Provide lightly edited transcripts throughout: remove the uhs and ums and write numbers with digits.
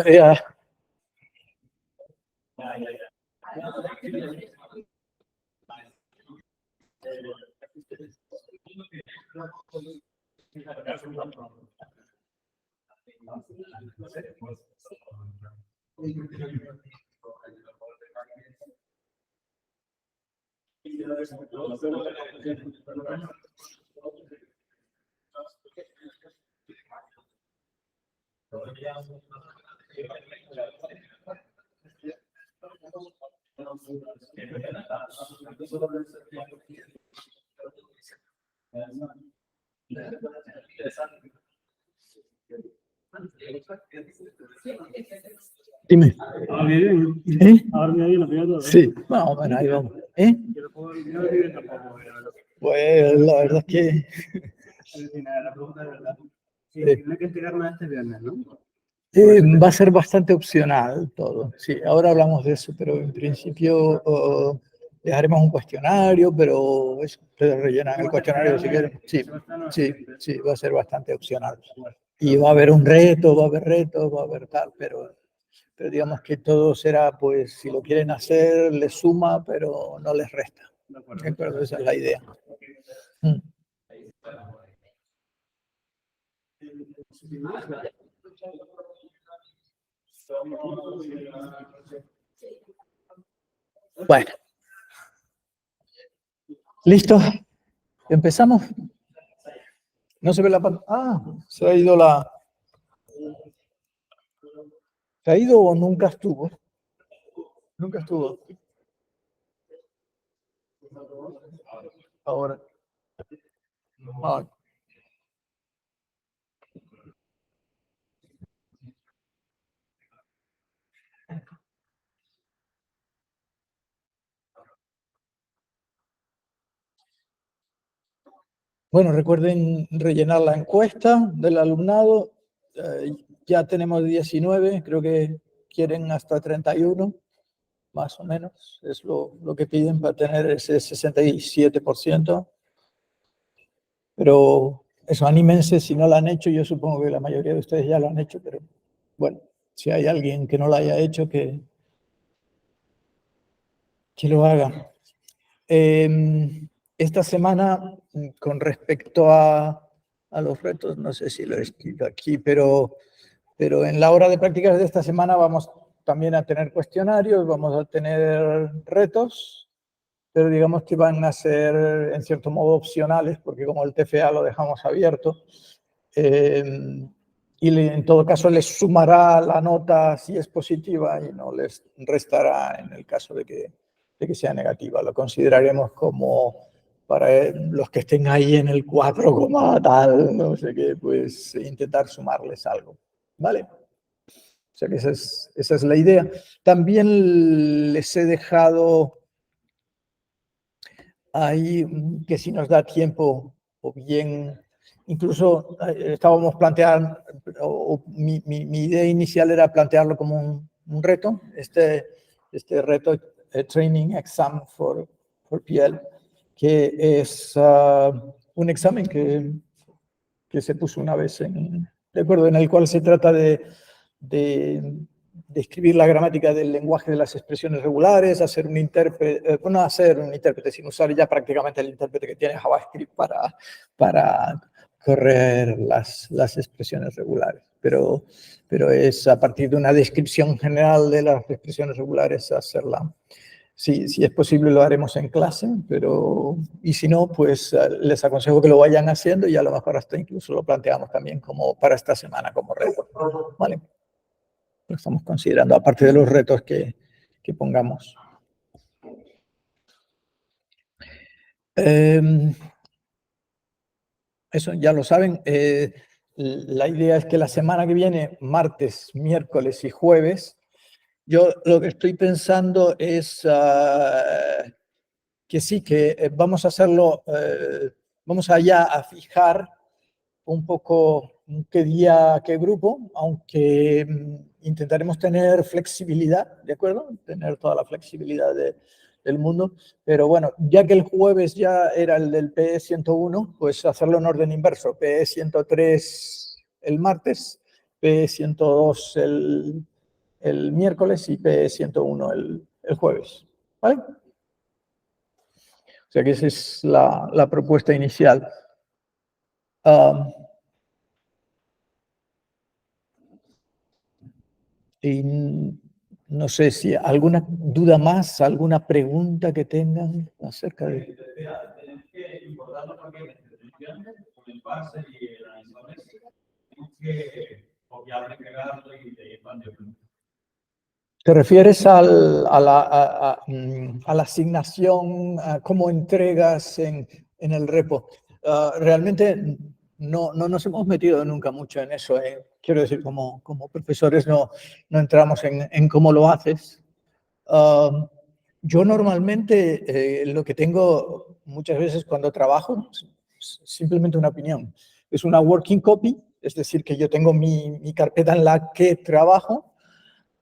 Yeah. Dime. ¿Eh? Sí, más o menos, ahí vamos. ¿Eh? Pues la verdad es que... Tiene que entregarme este viernes, ¿no? Va a ser bastante opcional todo. Sí, ahora hablamos de eso, pero en principio dejaremos un cuestionario, pero ustedes rellenan el cuestionario si quieren. Sí, sí, sí, va a ser bastante opcional. Y va a haber un reto, va a haber retos, va a haber tal, pero digamos que todo será, pues, si lo quieren hacer, les suma, pero no les resta. ¿De acuerdo? Esa es la idea. Bueno. ¿Listo? ¿Empezamos? No se ve la pantalla. Ah, se ha ido la... ¿Se ha ido o nunca estuvo? Nunca estuvo. Ahora. Ah. Bueno, recuerden rellenar la encuesta del alumnado. Ya tenemos 19, creo que quieren hasta 31, más o menos. Es lo que piden para tener ese 67%. Pero eso, anímense si no lo han hecho. Yo supongo que la mayoría de ustedes ya lo han hecho, pero bueno, si hay alguien que no lo haya hecho, que lo haga. Esta semana, con respecto a los retos, no sé si lo he escrito aquí, pero en la hora de prácticas de esta semana vamos también a tener cuestionarios, vamos a tener retos, pero digamos que van a ser en cierto modo opcionales, porque como el TFA lo dejamos abierto, y en todo caso les sumará la nota si es positiva y no les restará en el caso de que sea negativa. Lo consideraremos como para los que estén ahí en el 4, tal, no sé qué, pues intentar sumarles algo, ¿vale? O sea que esa es la idea. También les he dejado ahí que si nos da tiempo o bien, incluso estábamos planteando, mi idea inicial era plantearlo como un reto, este reto Training Exam for PL, que es un examen que se puso una vez, de acuerdo, en el cual se trata de describir la gramática del lenguaje de las expresiones regulares, hacer un intérprete, no hacer un intérprete, sino usar ya prácticamente el intérprete que tiene JavaScript para correr las expresiones regulares. Pero es a partir de una descripción general de las expresiones regulares hacerla. Si es posible lo haremos en clase, y si no, pues les aconsejo que lo vayan haciendo y a lo mejor hasta incluso lo planteamos también como para esta semana como reto. ¿Vale? Lo estamos considerando, aparte de los retos que pongamos. Eso ya lo saben. La idea es que la semana que viene, martes, miércoles y jueves, yo lo que estoy pensando es que sí, que vamos a hacerlo, vamos allá a fijar un poco qué día, qué grupo, aunque intentaremos tener flexibilidad, ¿de acuerdo? Tener toda la flexibilidad del mundo. Pero bueno, ya que el jueves ya era el del PE 101, pues hacerlo en orden inverso. PE 103 el martes, PE 102 el miércoles y PE 101 el jueves. ¿Vale? O sea que esa es la propuesta inicial. Y no sé si alguna duda más, alguna pregunta que tengan acerca de... ¿Te refieres a la asignación, a cómo entregas en el repo? Realmente no nos hemos metido nunca mucho en eso. Quiero decir, como profesores no entramos en cómo lo haces. Yo normalmente lo que tengo muchas veces cuando trabajo es simplemente una opinión. Es una working copy, es decir, que yo tengo mi carpeta en la que trabajo.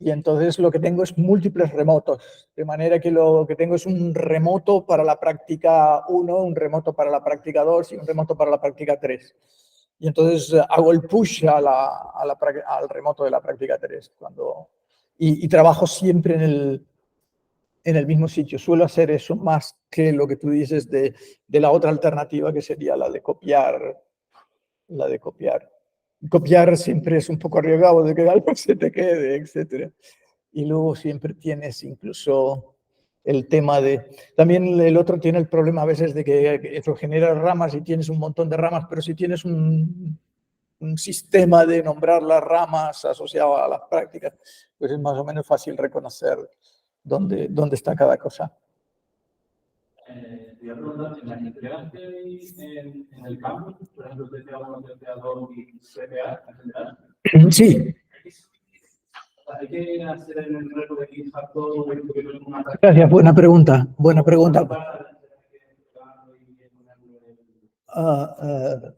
Y entonces lo que tengo es múltiples remotos, de manera que lo que tengo es un remoto para la práctica 1, un remoto para la práctica 2 y un remoto para la práctica 3. Y entonces hago el push al remoto de la práctica 3. Y trabajo siempre en el mismo sitio. Suelo hacer eso más que lo que tú dices de la otra alternativa, que sería la de copiar. Copiar siempre es un poco arriesgado de que algo se te quede, etc. Y luego siempre tienes incluso el tema de... También el otro tiene el problema a veces de que eso genera ramas y tienes un montón de ramas, pero si tienes un sistema de nombrar las ramas asociado a las prácticas, pues es más o menos fácil reconocer dónde está cada cosa. Te voy a preguntar, en las entregas que hay en el campus, por ejemplo, TCA1, TCA2 y CPA en general. Sí. Hay que hacer el reto de GitHub todo. Gracias, buena pregunta.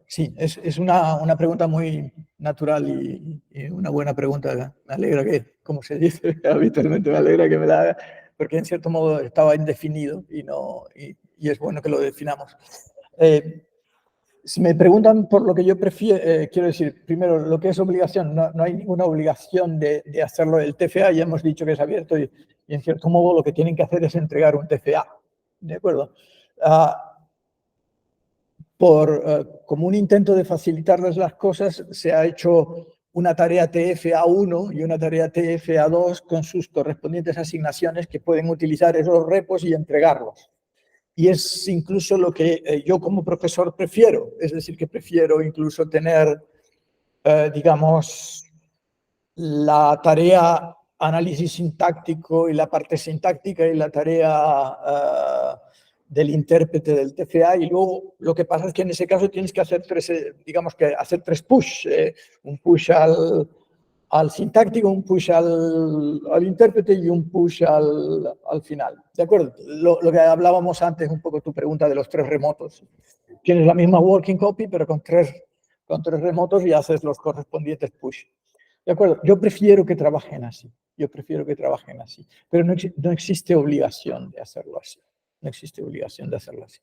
Sí, es una pregunta muy natural y una buena pregunta. Me alegra que, como se dice habitualmente, me alegra que me la haga, porque en cierto modo estaba indefinido y es bueno que lo definamos. Si me preguntan por lo que yo prefiero, quiero decir, primero, lo que es obligación, no hay ninguna obligación de hacerlo el TFA, ya hemos dicho que es abierto y en cierto modo lo que tienen que hacer es entregar un TFA, ¿de acuerdo? Como un intento de facilitarles las cosas, se ha hecho una tarea TFA1 y una tarea TFA2 con sus correspondientes asignaciones que pueden utilizar esos repos y entregarlos. Y es incluso lo que yo como profesor prefiero, es decir, que prefiero incluso tener, digamos, la tarea análisis sintáctico y la parte sintáctica y la tarea del intérprete del TFA, y luego lo que pasa es que en ese caso tienes que hacer tres push, un push al sintáctico, un push al intérprete y un push al final. ¿De acuerdo? Lo que hablábamos antes, un poco tu pregunta de los tres remotos. Tienes la misma working copy, pero con tres remotos y haces los correspondientes push. ¿De acuerdo? Yo prefiero que trabajen así. Pero no existe obligación de hacerlo así. No existe obligación de hacerlo así.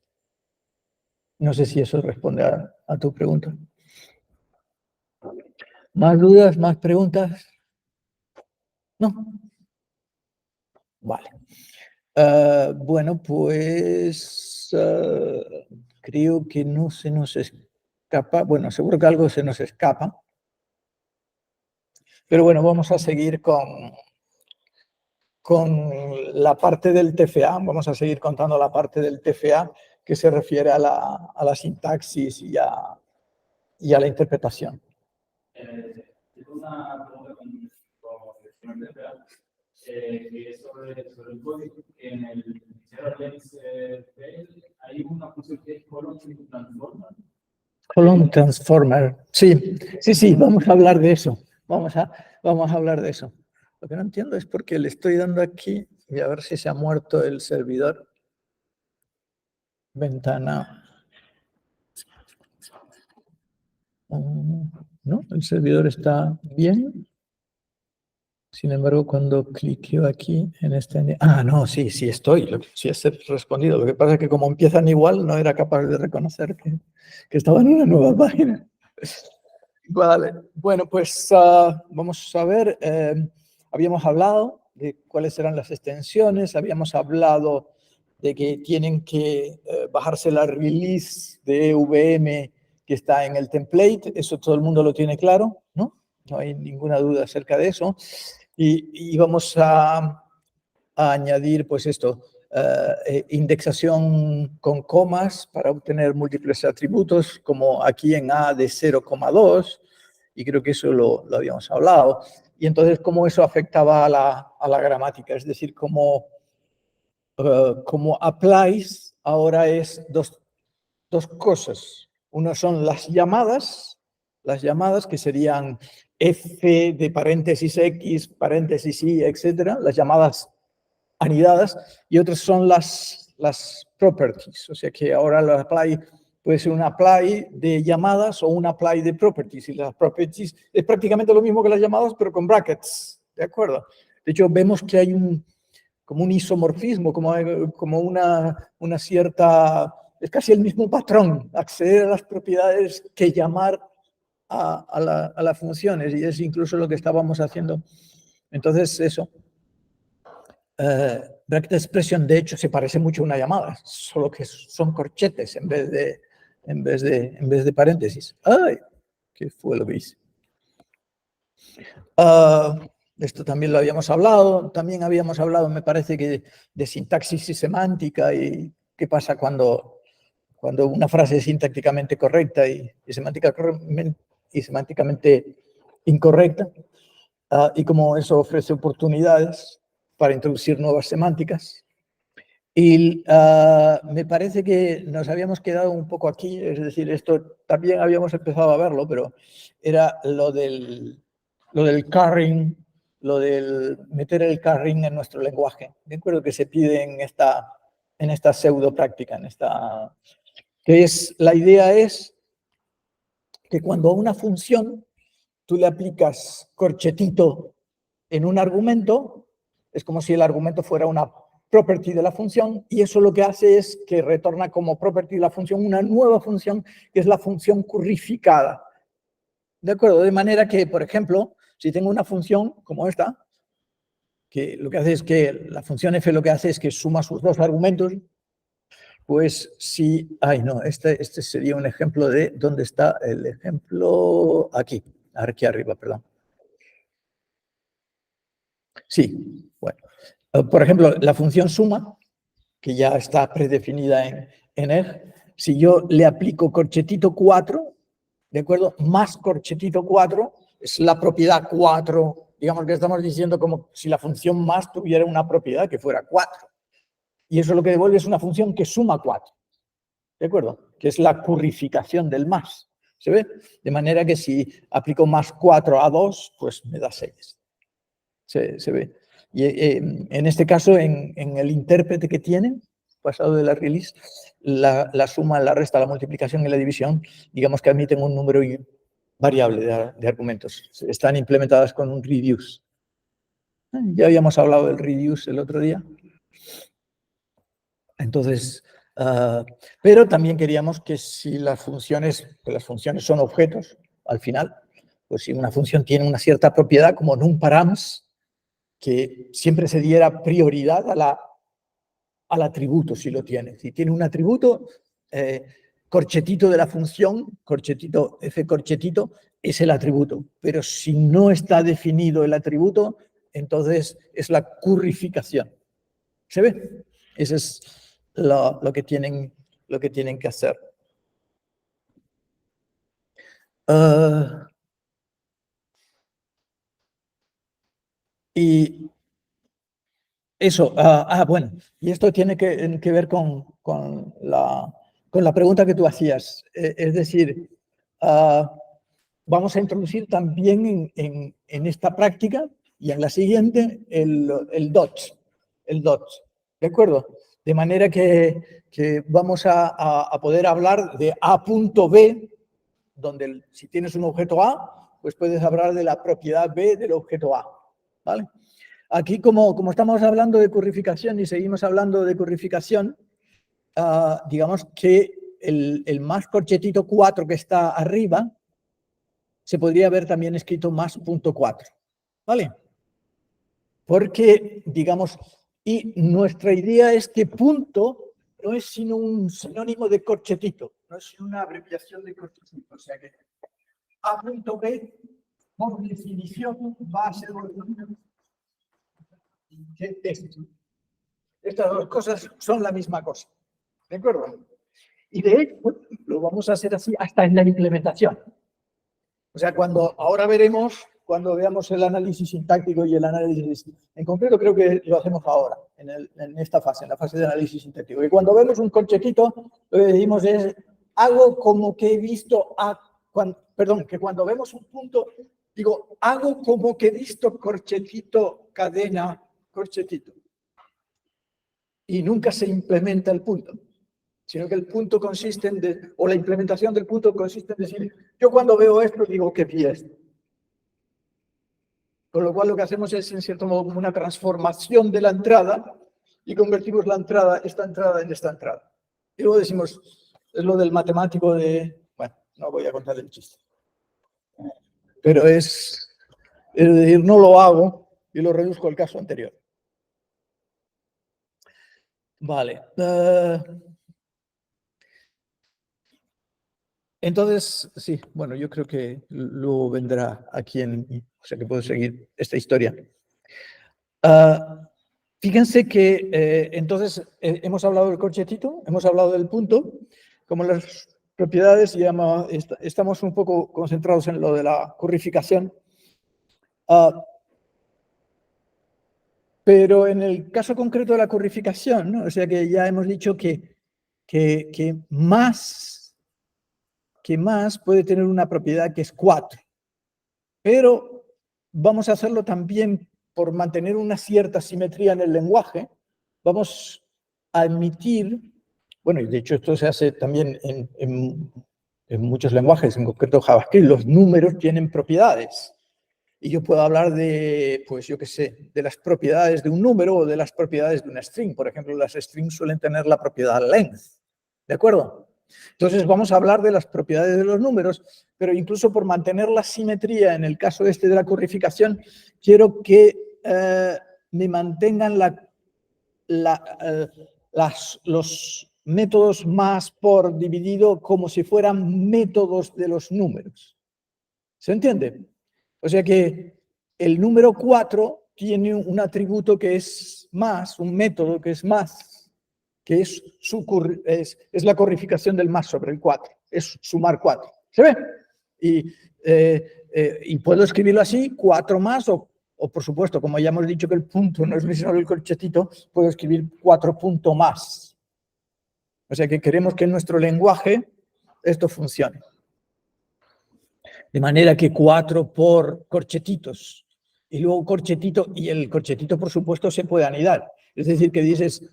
No sé si eso responde a tu pregunta. ¿Más dudas? ¿Más preguntas? ¿No? Vale. Bueno, pues creo que no se nos escapa. Bueno, seguro que algo se nos escapa. Pero bueno, vamos a seguir con la parte del TFA. Vamos a seguir contando la parte del TFA que se refiere a la sintaxis y a la interpretación. Tengo una pregunta con selección de TFA, que es sobre el código. En el Zero Lens hay una función que es column transformer. Column transformer. Sí, sí, sí, vamos a hablar de eso. Vamos a hablar de eso. Lo que no entiendo es por qué le estoy dando aquí y a ver si se ha muerto el servidor. Ventana. No, el servidor está bien. Sin embargo, cuando cliqueo aquí en este... Ah, no, sí, sí estoy. Sí he respondido. Lo que pasa es que como empiezan igual, no era capaz de reconocer que estaba en una nueva página. Vale, bueno, pues vamos a ver. Habíamos hablado de cuáles eran las extensiones, habíamos hablado de que tienen que bajarse la release de EVM que está en el template, eso todo el mundo lo tiene claro, ¿no? No hay ninguna duda acerca de eso. Y vamos a añadir, pues esto, indexación con comas para obtener múltiples atributos, como aquí en A de 0,2, y creo que eso lo habíamos hablado. Y entonces, cómo eso afectaba a la gramática, es decir, cómo applies ahora es dos cosas. Una son las llamadas que serían f de paréntesis x, paréntesis y, etcétera, las llamadas anidadas, y otras son las properties, o sea que ahora la apply puede ser un apply de llamadas o un apply de properties, y las properties es prácticamente lo mismo que las llamadas, pero con brackets, ¿de acuerdo? De hecho, vemos que hay como un isomorfismo, como una cierta, es casi el mismo patrón, acceder a las propiedades que llamar a las funciones, y es incluso lo que estábamos haciendo. Entonces, eso. Bracket expression, de hecho, se parece mucho a una llamada, solo que son corchetes en vez de paréntesis. ¡Ay! ¿Qué fue lo que hice? Esto también lo habíamos hablado. También habíamos hablado, me parece, que de sintaxis y semántica y qué pasa cuando una frase es sintácticamente correcta y semánticamente incorrecta, y cómo eso ofrece oportunidades para introducir nuevas semánticas. Y me parece que nos habíamos quedado un poco aquí, es decir, esto también habíamos empezado a verlo, pero era lo del carrying, lo del meter el carrying en nuestro lenguaje. De acuerdo que se pide en esta pseudo práctica, la idea es que cuando a una función tú le aplicas corchetito en un argumento, es como si el argumento fuera una property de la función, y eso lo que hace es que retorna como property de la función una nueva función, que es la función currificada. ¿De acuerdo? De manera que, por ejemplo, si tengo una función como esta, que lo que hace es que la función f lo que hace es que suma sus dos argumentos, pues si... Ay, no, este sería un ejemplo de... ¿Dónde está el ejemplo? Aquí arriba, perdón. Sí, bueno. Por ejemplo, la función suma, que ya está predefinida en EG, si yo le aplico corchetito 4, ¿de acuerdo? Más corchetito 4, es la propiedad 4, digamos que estamos diciendo como si la función más tuviera una propiedad que fuera 4. Y eso lo que devuelve es una función que suma 4, ¿de acuerdo? Que es la currificación del más, ¿se ve? De manera que si aplico más 4 a 2, pues me da 6. Se ve. Y en este caso, en el intérprete que tienen, pasado de la release, la suma, la resta, la multiplicación y la división, digamos que admiten un número variable de argumentos. Están implementadas con un reduce. Ya habíamos hablado del reduce el otro día. Entonces, pero también queríamos que si las funciones son objetos, al final, pues si una función tiene una cierta propiedad, como num params, que siempre se diera prioridad al atributo, si lo tiene. Si tiene un atributo, corchetito de la función, corchetito, f corchetito, es el atributo. Pero si no está definido el atributo, entonces es la currificación. ¿Se ve? Eso es lo que tienen que hacer. Y eso, bueno, y esto tiene que ver con la pregunta que tú hacías. Es decir, vamos a introducir también en esta práctica y en la siguiente el DOT. ¿De acuerdo? De manera que vamos a poder hablar de A punto B, donde si tienes un objeto A, pues puedes hablar de la propiedad B del objeto A. ¿Vale? Aquí, como estamos hablando de currificación y seguimos hablando de currificación, digamos que el más corchetito 4 que está arriba se podría haber también escrito más punto 4. ¿Vale? Porque, digamos, y nuestra idea es que punto no es sino un sinónimo de corchetito, no es sino una abreviación de corchetito. O sea que A punto B, por definición, va a ser estas dos cosas son la misma cosa. ¿De acuerdo? Y de hecho, lo vamos a hacer así hasta en la implementación. O sea, ahora veremos, cuando veamos el análisis sintáctico y el análisis, en concreto creo que lo hacemos ahora, en esta fase, en la fase de análisis sintáctico. Y cuando vemos un corchetito, lo que decimos es, hago como que he visto que cuando vemos un punto, digo, hago como que he visto corchetito, cadena, corchetito. Y nunca se implementa el punto, sino que el punto consiste o la implementación del punto consiste en decir, yo cuando veo esto digo que vi esto. Con lo cual lo que hacemos es, en cierto modo, como una transformación de la entrada y convertimos esta entrada en esta entrada. Y luego decimos, es lo del matemático bueno, no voy a contar el chiste. Pero es decir, no lo hago y lo reduzco al caso anterior. Vale. Entonces, sí, bueno, yo creo que luego vendrá aquí o sea que puedo seguir esta historia. Fíjense que entonces hemos hablado del corchetito, hemos hablado del punto, como las propiedades, estamos un poco concentrados en lo de la currificación. Pero en el caso concreto de la currificación, ¿no? O sea que ya hemos dicho que más puede tener una propiedad que es 4. Pero vamos a hacerlo también por mantener una cierta simetría en el lenguaje. Vamos a admitir, bueno, y de hecho esto se hace también en muchos lenguajes, en concreto JavaScript, los números tienen propiedades. Y yo puedo hablar de, pues yo qué sé, de las propiedades de un número o de las propiedades de una string. Por ejemplo, las strings suelen tener la propiedad length. ¿De acuerdo? Entonces vamos a hablar de las propiedades de los números, pero incluso por mantener la simetría en el caso de la currificación, quiero que me mantengan los métodos más por dividido como si fueran métodos de los números. ¿Se entiende? O sea que el número 4 tiene un atributo que es más, un método que es más, que es la corrificación del más sobre el 4, es sumar 4. ¿Se ve? Y puedo escribirlo así, 4 más, o por supuesto, como ya hemos dicho que el punto no es mencionado el corchetito, puedo escribir 4 punto más. O sea que queremos que en nuestro lenguaje esto funcione. De manera que 4 por corchetitos, y luego corchetito, y el corchetito, por supuesto, se puede anidar. Es decir, que dices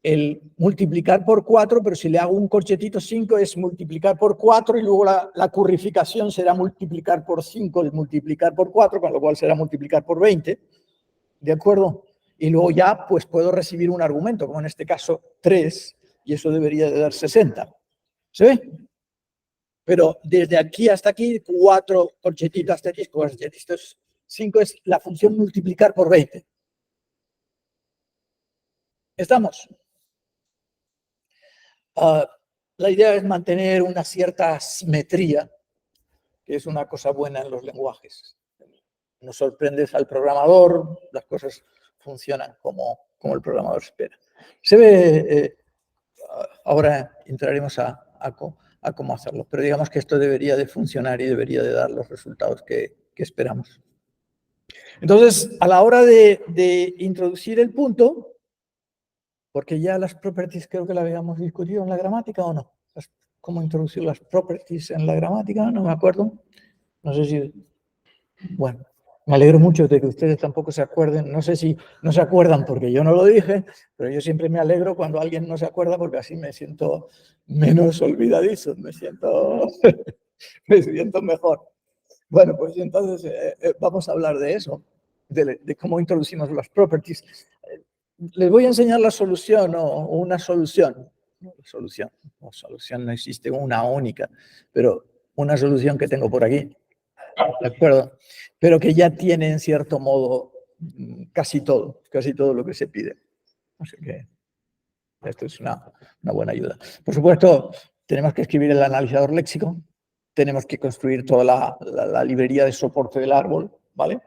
el multiplicar por 4, pero si le hago un corchetito 5 es multiplicar por 4 y luego la currificación será multiplicar por 5, el multiplicar por 4, con lo cual será multiplicar por 20. ¿De acuerdo? Y luego ya pues puedo recibir un argumento, como en este caso 3, y eso debería de dar 60. ¿Se ve? Pero desde aquí hasta aquí, 4 corchetitos asterisco, corchetitos 5 es la función multiplicar por 20. ¿Estamos? La idea es mantener una cierta simetría, que es una cosa buena en los lenguajes. No sorprendes al programador, las cosas funcionan como el programador espera. Se ve, ahora entraremos a cómo hacerlo, pero digamos que esto debería de funcionar y debería de dar los resultados que esperamos. Entonces, a la hora de introducir el punto, porque ya las properties creo que la habíamos discutido en la gramática o no. ¿Cómo introducir las properties en la gramática? No me acuerdo. No sé si... Bueno, me alegro mucho de que ustedes tampoco se acuerden. No sé si no se acuerdan porque yo no lo dije, pero yo siempre me alegro cuando alguien no se acuerda porque así me siento menos olvidadizo, me siento mejor. Bueno, pues entonces vamos a hablar de eso, de cómo introducimos las properties. Les voy a enseñar la solución o una solución. Solución no existe una única, pero una solución que tengo por aquí, ¿de acuerdo? Pero que ya tiene en cierto modo casi todo lo que se pide. Así que esto es una buena ayuda. Por supuesto, tenemos que escribir el analizador léxico, tenemos que construir toda la librería de soporte del árbol, ¿vale?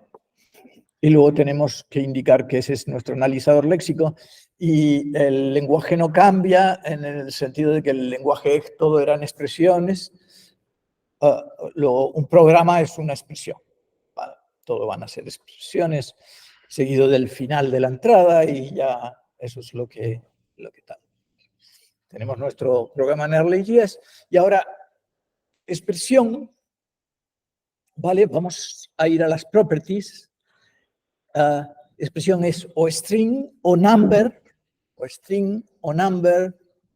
Y luego tenemos que indicar que ese es nuestro analizador léxico y el lenguaje no cambia en el sentido de que el lenguaje todo eran expresiones. Luego, un programa es una expresión. ¿Vale? Todo van a ser expresiones seguido del final de la entrada y ya eso es lo que tal. Tenemos nuestro programa en Early.js y ahora expresión, ¿vale? Vamos a ir a las properties. Expresión es o string o number,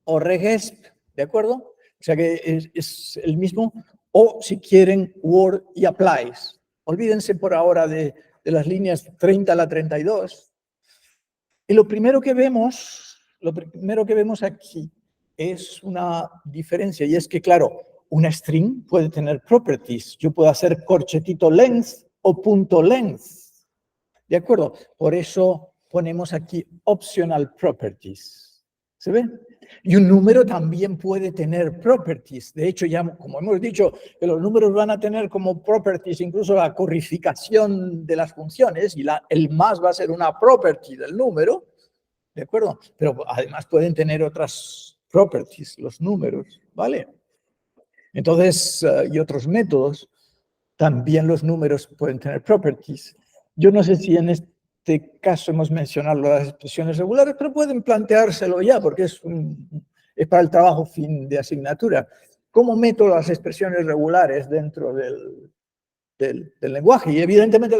o regesp, ¿de acuerdo? O sea que es el mismo, o si quieren, word y applies. Olvídense por ahora de las líneas 30 a la 32. Y lo primero que vemos aquí es una diferencia, y es que, claro, una string puede tener properties. Yo puedo hacer corchetito length o punto length. ¿De acuerdo? Por eso ponemos aquí optional properties. ¿Se ve? Y un número también puede tener properties. De hecho, ya como hemos dicho, que los números van a tener como properties incluso la corrificación de las funciones y el más va a ser una property del número. ¿De acuerdo? Pero además pueden tener otras properties, los números, ¿vale? Entonces, y otros métodos, también los números pueden tener properties. Yo no sé si en este caso hemos mencionado las expresiones regulares, pero pueden planteárselo ya, porque es para el trabajo fin de asignatura. ¿Cómo meto las expresiones regulares dentro del lenguaje? Y evidentemente,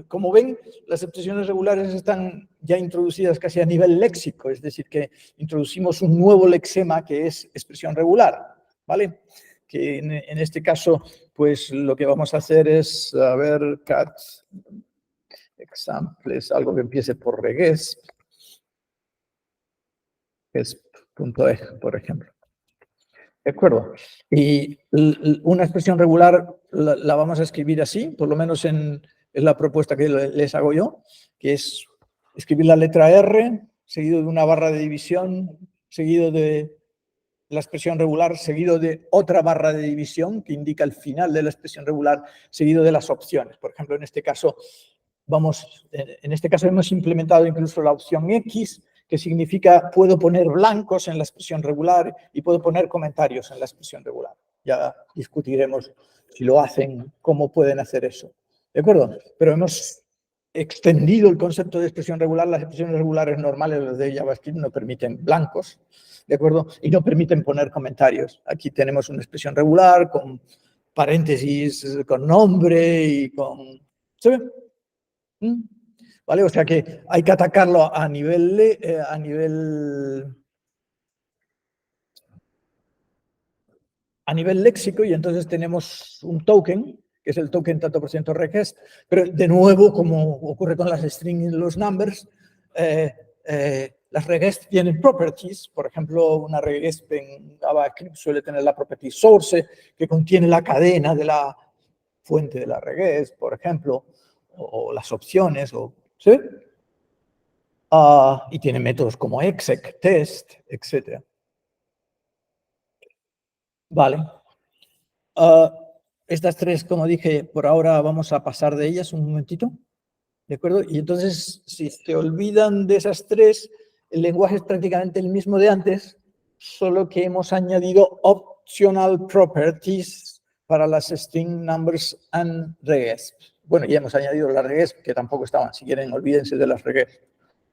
como ven, las expresiones regulares están ya introducidas casi a nivel léxico, es decir, que introducimos un nuevo lexema que es expresión regular, ¿vale? Que en este caso, pues lo que vamos a hacer es, a ver, cat examples, algo que empiece por regesp, gesp.eg, por ejemplo. ¿De acuerdo? Y una expresión regular la vamos a escribir así, por lo menos es la propuesta que les hago yo, que es escribir la letra R, seguido de una barra de división, seguido de la expresión regular, seguido de otra barra de división que indica el final de la expresión regular, seguido de las opciones. Por ejemplo, en este caso hemos implementado incluso la opción X, que significa puedo poner blancos en la expresión regular y puedo poner comentarios en la expresión regular. Ya discutiremos si lo hacen, cómo pueden hacer eso. ¿De acuerdo? Pero hemos extendido el concepto de expresión regular. Las expresiones regulares normales, las de JavaScript, no permiten blancos, ¿de acuerdo? Y no permiten poner comentarios. Aquí tenemos una expresión regular con paréntesis, con nombre y con... ¿Se ve? ¿Vale? O sea que hay que atacarlo a nivel léxico, y entonces tenemos un token, que es el token tanto por ciento regesp, pero de nuevo, como ocurre con las strings y los numbers, las regesp tienen properties. Por ejemplo, una regesp en JavaScript suele tener la property source, que contiene la cadena de la fuente de la regesp, por ejemplo, o las opciones, ¿sí? y tiene métodos como exec, test, etc. Vale. Estas tres, como dije, por ahora vamos a pasar de ellas un momentito. ¿De acuerdo? Y entonces, si te olvidan de esas tres, el lenguaje es prácticamente el mismo de antes, solo que hemos añadido optional properties para las string numbers and regex. Bueno, ya hemos añadido las regex, que tampoco estaban. Si quieren, olvídense de las regex.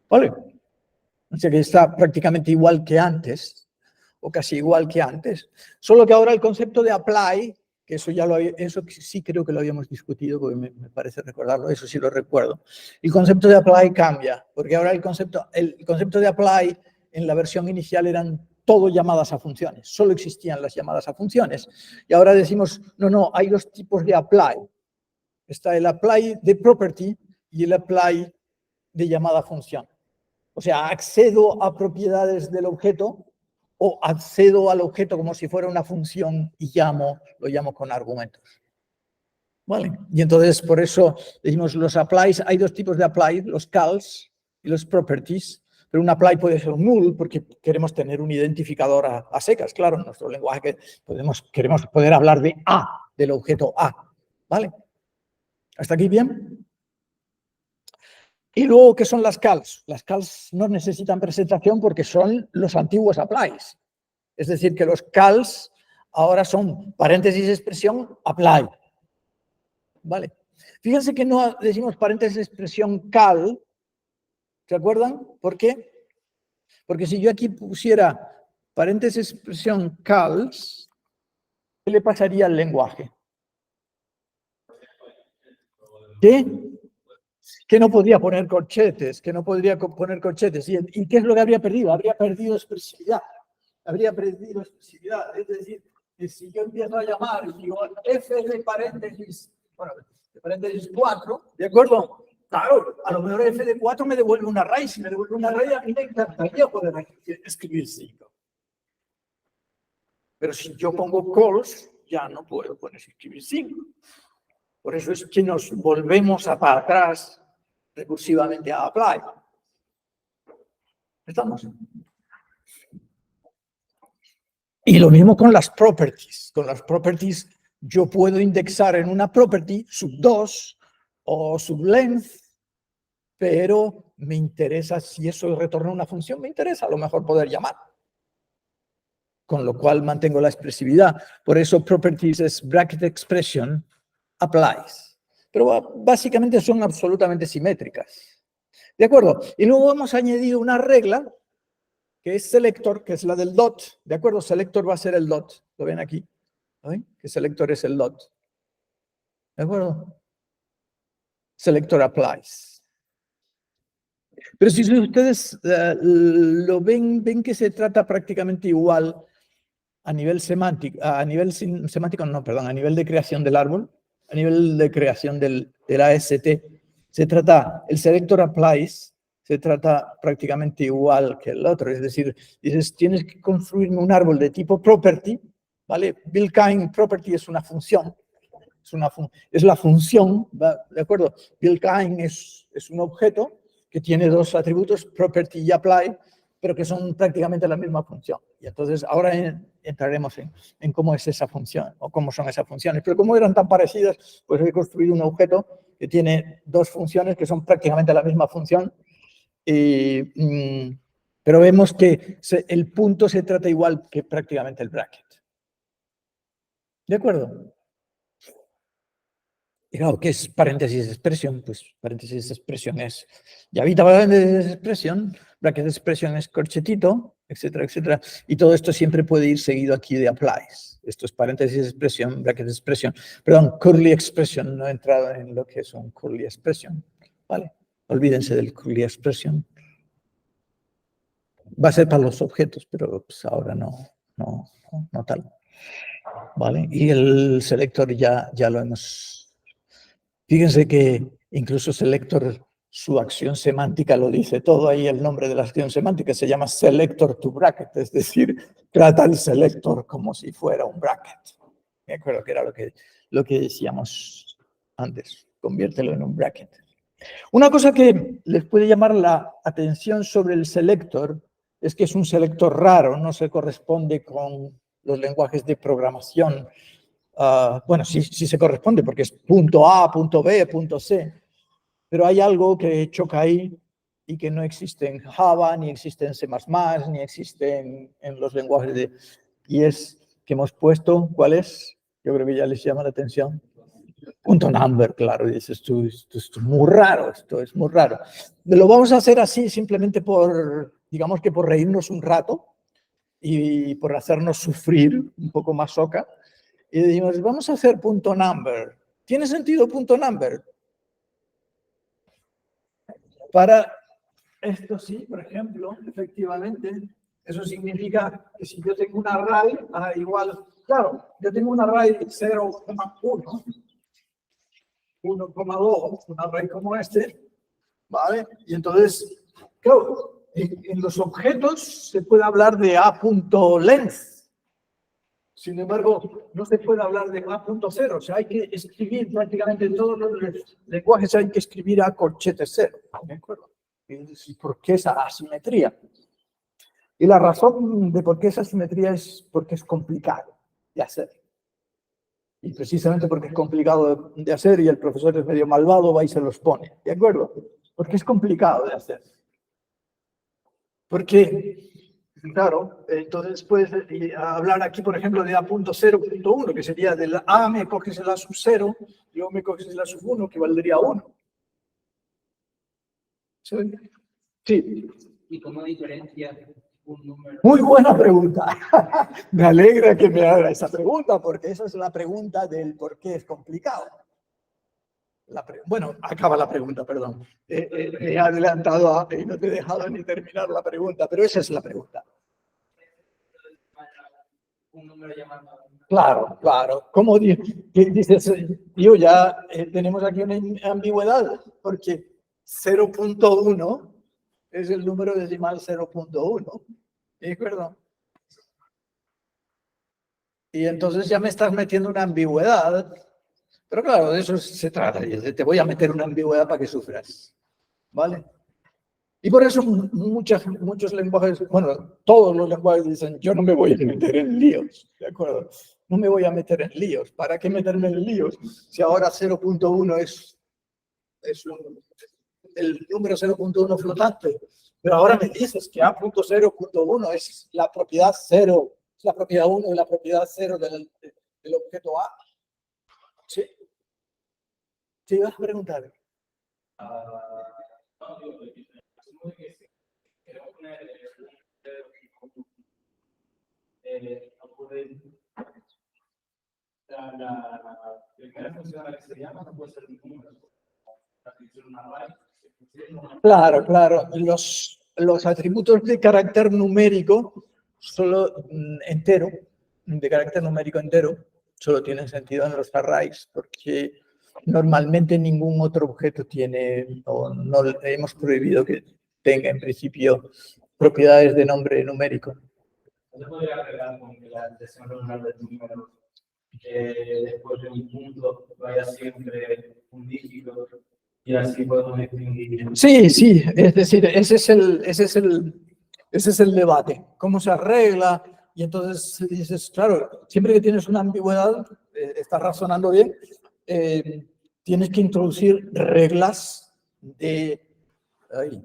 ¿Vale? O sea que está prácticamente igual que antes, o casi igual que antes. Solo que ahora el concepto de apply, que eso ya eso sí creo que lo habíamos discutido, porque me parece recordarlo, eso sí lo recuerdo. El concepto de apply cambia, porque ahora el concepto de apply en la versión inicial eran todo llamadas a funciones, solo existían las llamadas a funciones. Y ahora decimos, no, hay dos tipos de apply. Está el apply de property y el apply de llamada a función. O sea, accedo a propiedades del objeto o accedo al objeto como si fuera una función y lo llamo con argumentos. ¿Vale? Y entonces, por eso decimos los applies, hay dos tipos de apply, los calls y los properties. Pero un apply puede ser un null porque queremos tener un identificador a secas. Claro, en nuestro lenguaje queremos poder hablar de A, del objeto A. ¿Vale? ¿Hasta aquí bien? Y luego, ¿qué son las calls? Las calls no necesitan presentación porque son los antiguos applies. Es decir, que los calls ahora son paréntesis expresión apply. ¿Vale? Fíjense que no decimos paréntesis expresión cal. ¿Se acuerdan? ¿Por qué? Porque si yo aquí pusiera paréntesis expresión calls, ¿qué le pasaría al lenguaje? ¿Qué? Que no podía poner corchetes, que no podría poner corchetes. ¿Y qué es lo que habría perdido? Habría perdido expresividad. Habría perdido expresividad. Es decir, que si yo empiezo a llamar y digo f de paréntesis, bueno, de paréntesis 4, ¿de acuerdo? Claro, a lo mejor f de 4 me devuelve una raíz. Si me devuelve una raíz, a mí me encantaría poder escribir 5. Pero si yo pongo calls, ya no puedo poner escribir 5. Por eso es que nos volvemos para atrás recursivamente a apply. ¿Estamos? Y lo mismo con las properties. Con las properties yo puedo indexar en una property sub2 o sublength, pero me interesa, si eso retorna una función, me interesa a lo mejor poder llamar. Con lo cual mantengo la expresividad. Por eso properties es bracket expression applies. Pero básicamente son absolutamente simétricas. ¿De acuerdo? Y luego hemos añadido una regla que es selector, que es la del dot. ¿De acuerdo? Selector va a ser el dot. ¿Lo ven aquí? ¿Lo ven? Que selector es el dot. ¿De acuerdo? Selector applies. Pero si ustedes lo ven que se trata prácticamente igual a nivel semántico, a nivel de creación del árbol, a nivel de creación del AST, se trata, el selector applies, se trata prácticamente igual que el otro. Es decir, dices, tienes que construirme un árbol de tipo property, ¿vale? Build-kind property es una función, es la función, ¿de acuerdo? Build-kind es un objeto que tiene dos atributos, property y apply, pero que son prácticamente la misma función. Y entonces ahora entraremos en cómo es esa función o cómo son esas funciones. Pero como eran tan parecidas, pues he construido un objeto que tiene dos funciones que son prácticamente la misma función. Pero vemos que el punto se trata igual que prácticamente el bracket. ¿De acuerdo? Y claro, ¿qué es paréntesis de expresión? Pues paréntesis de expresión es llavita paréntesis de expresión, bracket de expresión es corchetito, etcétera, etcétera. Y todo esto siempre puede ir seguido aquí de applies. Esto es paréntesis de expresión, bracket de expresión. Perdón, curly expression, no he entrado en lo que es un curly expression. ¿Vale? Olvídense del curly expression. Va a ser para los objetos, pero pues ahora no tal. ¿Vale? Y el selector ya lo hemos... Fíjense que incluso selector, su acción semántica lo dice todo, ahí el nombre de la acción semántica se llama selector to bracket, es decir, trata el selector como si fuera un bracket. Me acuerdo que era lo que decíamos antes, conviértelo en un bracket. Una cosa que les puede llamar la atención sobre el selector es que es un selector raro, no se corresponde con los lenguajes de programación. Bueno, sí se corresponde porque es punto A, punto B, punto C, pero hay algo que choca ahí y que no existe en Java, ni existe en C++, ni existe en los lenguajes de... Y es que hemos puesto, ¿cuál es? Yo creo que ya les llama la atención. Punto number, claro, dices tú, esto es muy raro, esto es muy raro. Lo vamos a hacer así simplemente por, digamos que por reírnos un rato y por hacernos sufrir un poco más soca. Y decimos, vamos a hacer punto number. ¿Tiene sentido punto number? Para esto sí, por ejemplo, efectivamente, eso significa que si yo tengo un array, igual, claro, yo tengo un array 0,1, 1,2, un array como este, ¿vale? Y entonces, claro, en los objetos se puede hablar de a.length. Sin embargo, no se puede hablar de a.0. O sea, hay que escribir prácticamente en todos los lenguajes, hay que escribir a corchete 0. ¿De acuerdo? ¿Y por qué esa asimetría? Y la razón de por qué esa asimetría es porque es complicado de hacer. Y precisamente porque es complicado de hacer y el profesor es medio malvado, va y se los pone. ¿De acuerdo? Porque es complicado de hacer. Porque, claro, entonces puedes hablar aquí, por ejemplo, de A.0.1, que sería del A me coges el A sub 0, y luego me coges el A sub 1, que valdría 1. Sí. ¿Y cómo diferencia un número? Muy buena pregunta. Me alegra que me haga esa pregunta, porque esa es la pregunta del por qué es complicado. Bueno, acaba la pregunta, perdón. Me he adelantado y no te he dejado ni terminar la pregunta, pero esa es la pregunta. Un número llamado. Claro, claro. Como dices, yo ya tenemos aquí una ambigüedad, porque 0.1 es el número decimal 0.1. ¿De acuerdo? Y entonces ya me estás metiendo una ambigüedad. Pero claro, de eso se trata. Te voy a meter una ambigüedad para que sufras. ¿Vale? Y por eso muchos lenguajes, bueno, todos los lenguajes dicen, yo no me voy a meter en líos. ¿De acuerdo? No me voy a meter en líos. ¿Para qué meterme en líos? Si ahora 0.1 es el número 0.1 flotante. Pero ahora me dices que A.0.1 es la propiedad 0, es la propiedad 1 y la propiedad 0 del objeto A. ¿Sí? ¿Sí vas a preguntar? Claro, claro. Los atributos de carácter numérico solo entero, de carácter numérico entero, solo tienen sentido en los arrays, porque normalmente ningún otro objeto tiene, o no hemos prohibido que tenga en principio propiedades de nombre numérico. ¿Se podría agregar con que la expresión regular del número después de un punto vaya siempre un dígito y así podemos distinguir? Sí, sí, es decir, ese es el debate. ¿Cómo se arregla? Y entonces dices, claro, siempre que tienes una ambigüedad, estás razonando bien, tienes que introducir reglas de,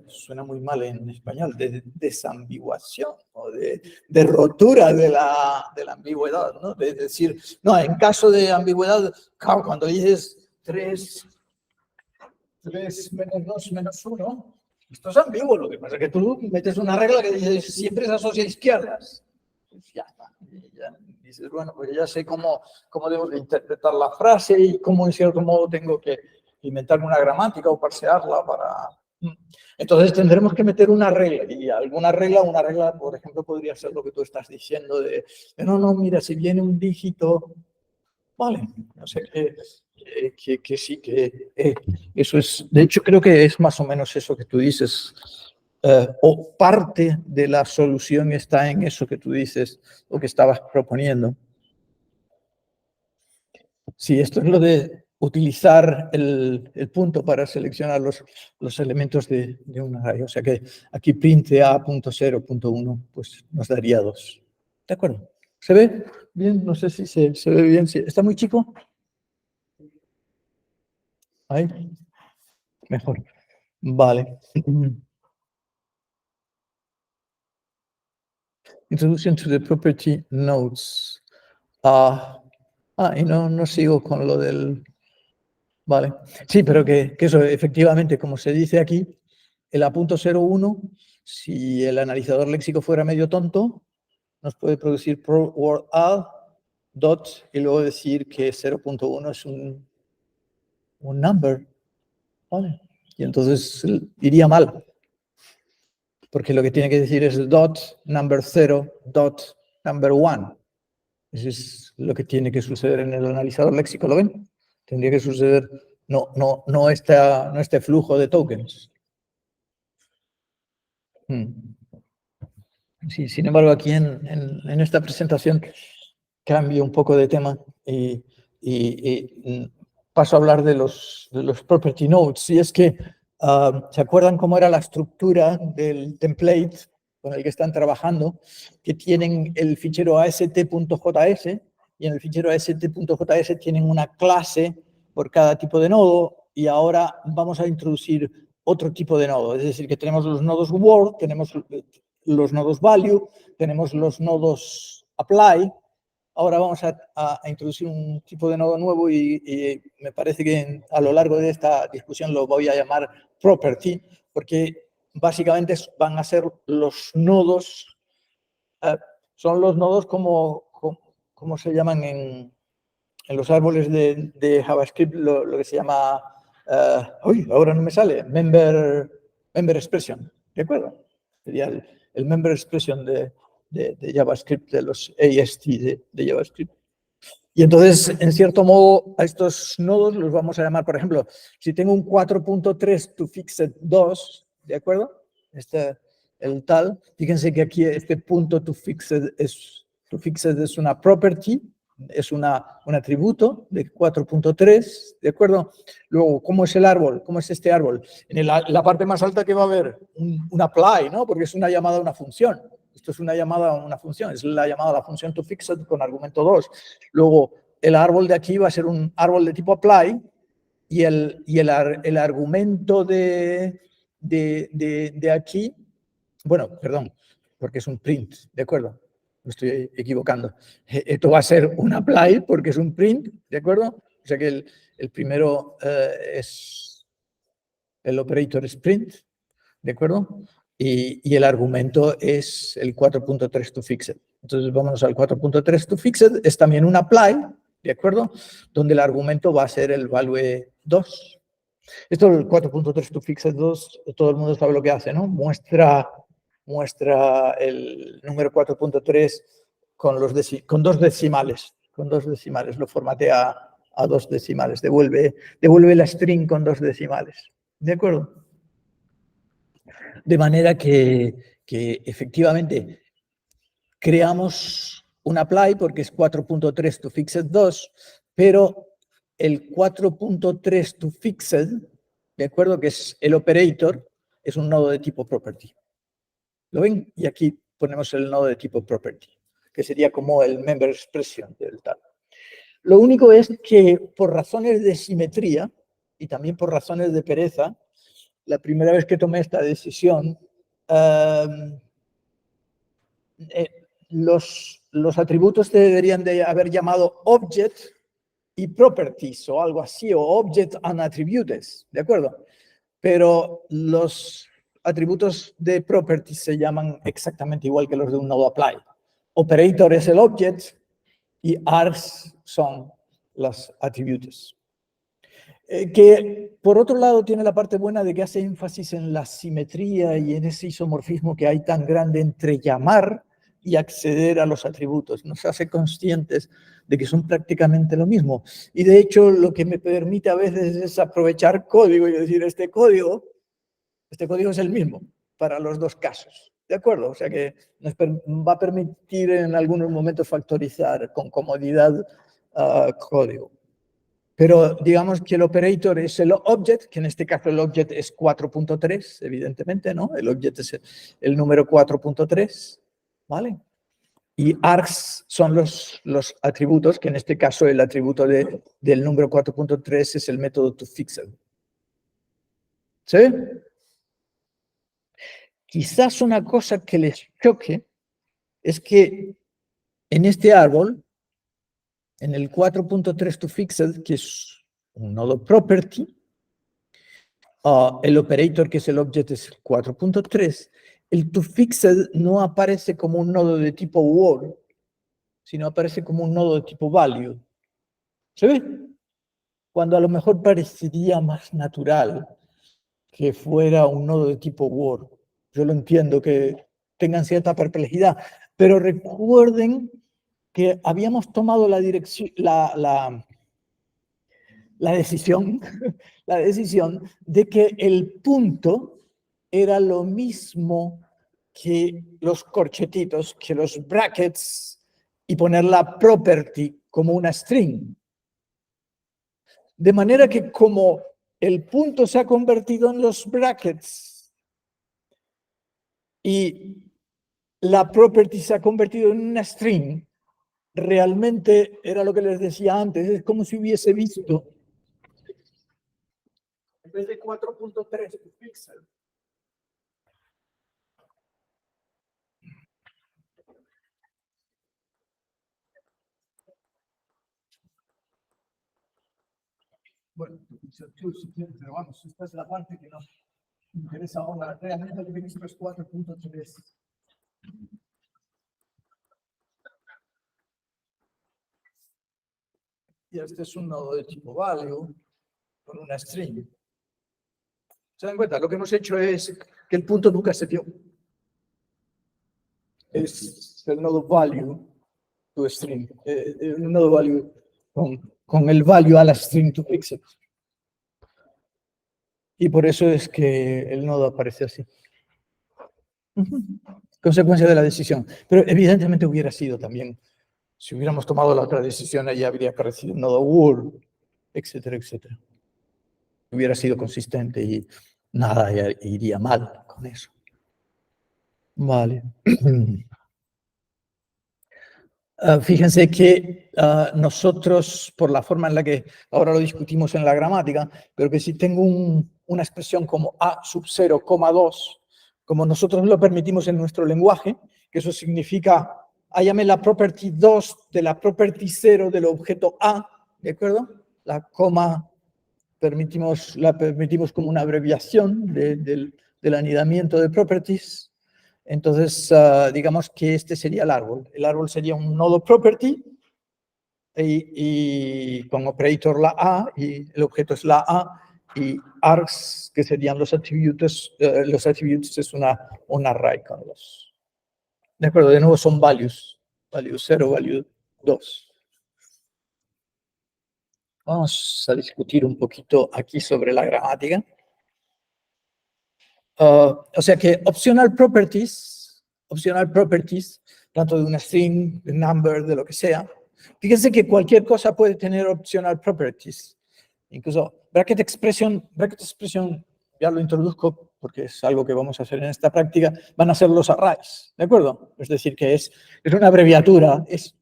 suena muy mal en español, de desambiguación o de rotura de la ambigüedad, ¿no? De decir, no, en caso de ambigüedad, claro, cuando dices 3 menos 2 menos 1, esto es ambiguo, lo que pasa es que tú metes una regla que dice siempre se asocia a izquierdas. Pues ya está. Ya dices, bueno, pues ya sé cómo debo de interpretar la frase y cómo en cierto modo tengo que inventarme una gramática o parsearla para... Entonces tendremos que meter una regla y una regla, por ejemplo, podría ser lo que tú estás diciendo de no, mira, si viene un dígito, vale, no sé, que sí, que eso es, de hecho creo que es más o menos eso que tú dices, o parte de la solución está en eso que tú dices, o que estabas proponiendo. Sí, esto es lo de utilizar el punto para seleccionar los elementos de un array. O sea que aquí print de A.0.1 pues nos daría 2. ¿De acuerdo? ¿Se ve bien? No sé si se ve bien. ¿Está muy chico? Ahí. Mejor. Vale. Introduction to the property nodes. Y no sigo con lo del... Vale. Sí, pero que eso efectivamente, como se dice aquí, el A.01, si el analizador léxico fuera medio tonto, nos puede producir pro word add dot y luego decir que 0.1 es un number. ¿Vale? Y entonces iría mal. Porque lo que tiene que decir es dot number 0 dot number 1. Eso es lo que tiene que suceder en el analizador léxico, ¿lo ven? Tendría que suceder no este flujo de tokens. Sí, sin embargo, aquí en esta presentación cambio un poco de tema y paso a hablar de los property nodes. Y es que, ¿se acuerdan cómo era la estructura del template con el que están trabajando? Que tienen el fichero ast.js y en el fichero ast.js tienen una clase por cada tipo de nodo y ahora vamos a introducir otro tipo de nodo. Es decir, que tenemos los nodos word, tenemos los nodos value, tenemos los nodos apply. Ahora vamos a introducir un tipo de nodo nuevo y me parece que a lo largo de esta discusión lo voy a llamar property, porque básicamente van a ser los nodos, son los nodos como se llaman en los árboles de JavaScript, lo que se llama, ahora no me sale, member expression, ¿de acuerdo? Sería el member expression de JavaScript, de los AST de JavaScript. Y entonces, en cierto modo, a estos nodos los vamos a llamar, por ejemplo, si tengo un 4.3 toFixed 2, ¿de acuerdo? El tal, fíjense que aquí este punto toFixed es una property, es un atributo de 4.3, ¿de acuerdo? Luego, ¿cómo es el árbol? ¿Cómo es este árbol? En la parte más alta que va a haber un apply, ¿no? Porque es una llamada a una función. Esto es una llamada a una función, es la llamada a la función toFixed con argumento 2. Luego, el árbol de aquí va a ser un árbol de tipo apply y el argumento de aquí, bueno, perdón, porque es un print, ¿de acuerdo? Me estoy equivocando. Esto va a ser un apply porque es un print, ¿de acuerdo? O sea que el primero es el operator es print, ¿de acuerdo? Y el argumento es el 4.3 toFixed. Entonces vámonos al 4.3 toFixed, es también un apply, ¿de acuerdo? Donde el argumento va a ser el value 2. Esto el 4.3 toFixed 2, todo el mundo sabe lo que hace, ¿no? Muestra el número 4.3 con dos decimales. Con dos decimales, lo formatea a dos decimales, devuelve la string con dos decimales. ¿De acuerdo? De manera que efectivamente creamos un apply porque es 4.3 toFixed 2, pero el 4.3 toFixed, ¿de acuerdo? Que es el operator, es un nodo de tipo property. ¿Lo ven? Y aquí ponemos el nodo de tipo property, que sería como el member expression del tal. Lo único es que por razones de simetría y también por razones de pereza, la primera vez que tomé esta decisión, los atributos se deberían de haber llamado object y properties o algo así, o object and attributes, ¿de acuerdo? Pero los atributos de properties se llaman exactamente igual que los de un nodo apply. Operator es el object y args son los attributes. Que por otro lado tiene la parte buena de que hace énfasis en la simetría y en ese isomorfismo que hay tan grande entre llamar y acceder a los atributos. Nos hace conscientes de que son prácticamente lo mismo. Y de hecho lo que me permite a veces es aprovechar código y decir, este código es el mismo para los dos casos. ¿De acuerdo? O sea que nos va a permitir en algunos momentos factorizar con comodidad código. pero digamos que el operator es el object, que en este caso el object es 4.3, evidentemente, ¿no? El object es el número 4.3, ¿vale? Y args son los atributos, que en este caso el atributo del número 4.3 es el método toFixed. ¿Sí? Quizás una cosa que les choque es que en este árbol, en el 4.3 toFixed, que es un nodo property, el operator que es el object es 4.3, el toFixed no aparece como un nodo de tipo word, sino aparece como un nodo de tipo value. ¿Se ve? Cuando a lo mejor parecería más natural que fuera un nodo de tipo word. Yo lo entiendo que tengan cierta perplejidad, pero recuerden que habíamos tomado la dirección, la decisión, la decisión de que el punto era lo mismo que los corchetitos, que los brackets, y poner la property como una string. De manera que como el punto se ha convertido en los brackets y la property se ha convertido en una string, realmente era lo que les decía antes, es como si hubiese visto en vez de 4.3 píxeles. Bueno, pero vamos, esta es la parte que nos interesa ahora. Realmente lo que he visto es 4.3. Y este es un nodo de tipo value con una string. ¿Se dan cuenta? Lo que hemos hecho es que el punto nunca se dio. Es el nodo value to string. El nodo value con el value a la string to pixel. Y por eso es que el nodo aparece así. Consecuencia de la decisión. Pero evidentemente hubiera sido también, si hubiéramos tomado la otra decisión, allá habría aparecido un nodo word, etcétera, etcétera. Hubiera sido consistente y nada iría mal con eso. Vale. Fíjense que nosotros, por la forma en la que ahora lo discutimos en la gramática, pero que si tengo una expresión como a sub 0, 2, como nosotros lo permitimos en nuestro lenguaje, que eso significa, hállame la property 2 de la property 0 del objeto a, ¿de acuerdo? La coma la permitimos como una abreviación del anidamiento de properties. Entonces, digamos que este sería el árbol. El árbol sería un nodo property y con operator la A, y el objeto es la A, y args, que serían los attributos es un array con los. De acuerdo, de nuevo son values. Value 0, value 2. Vamos a discutir un poquito aquí sobre la gramática. O sea que optional properties, tanto de una string, de number, de lo que sea. Fíjense que cualquier cosa puede tener optional properties. Incluso bracket expression, ya lo introduzco porque es algo que vamos a hacer en esta práctica, van a ser los arrays, ¿de acuerdo? Es decir, que es una abreviatura, es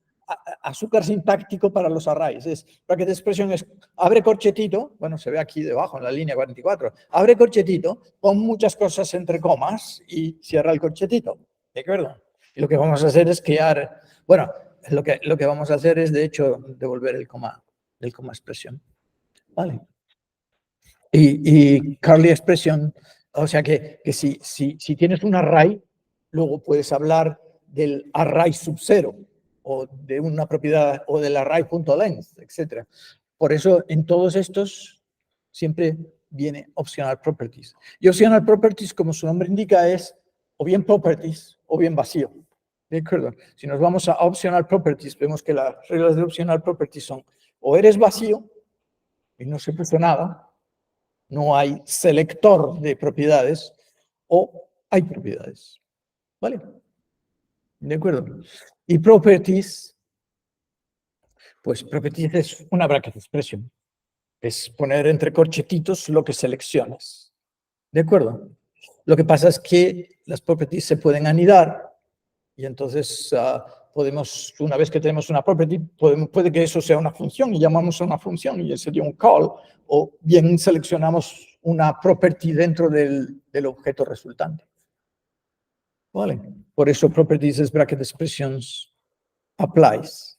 azúcar sintáctico para los arrays. Bracket expression es abre corchetito, bueno, se ve aquí debajo en la línea 44, abre corchetito, pon muchas cosas entre comas y cierra el corchetito, ¿de acuerdo? Y lo que vamos a hacer es crear, bueno, lo que vamos a hacer es, de hecho, devolver el coma expresión, ¿vale? Y curly expression, o sea que si tienes un array, luego puedes hablar del array sub 0, o de una propiedad, o del array.length, etc. Por eso en todos estos siempre viene optional properties. Y optional properties, como su nombre indica, es o bien properties o bien vacío. ¿De acuerdo? Si nos vamos a optional properties, vemos que las reglas de optional properties son o eres vacío y no se puso nada, no hay selector de propiedades, o hay propiedades. ¿Vale? ¿De acuerdo? Y properties, pues properties es una bracket expression. Es poner entre corchetitos lo que seleccionas. ¿De acuerdo? Lo que pasa es que las properties se pueden anidar y entonces podemos, una vez que tenemos una property, puede que eso sea una función y llamamos a una función y sería un call, o bien seleccionamos una property dentro del objeto resultante. ¿Vale? Por eso properties es bracket expressions applies.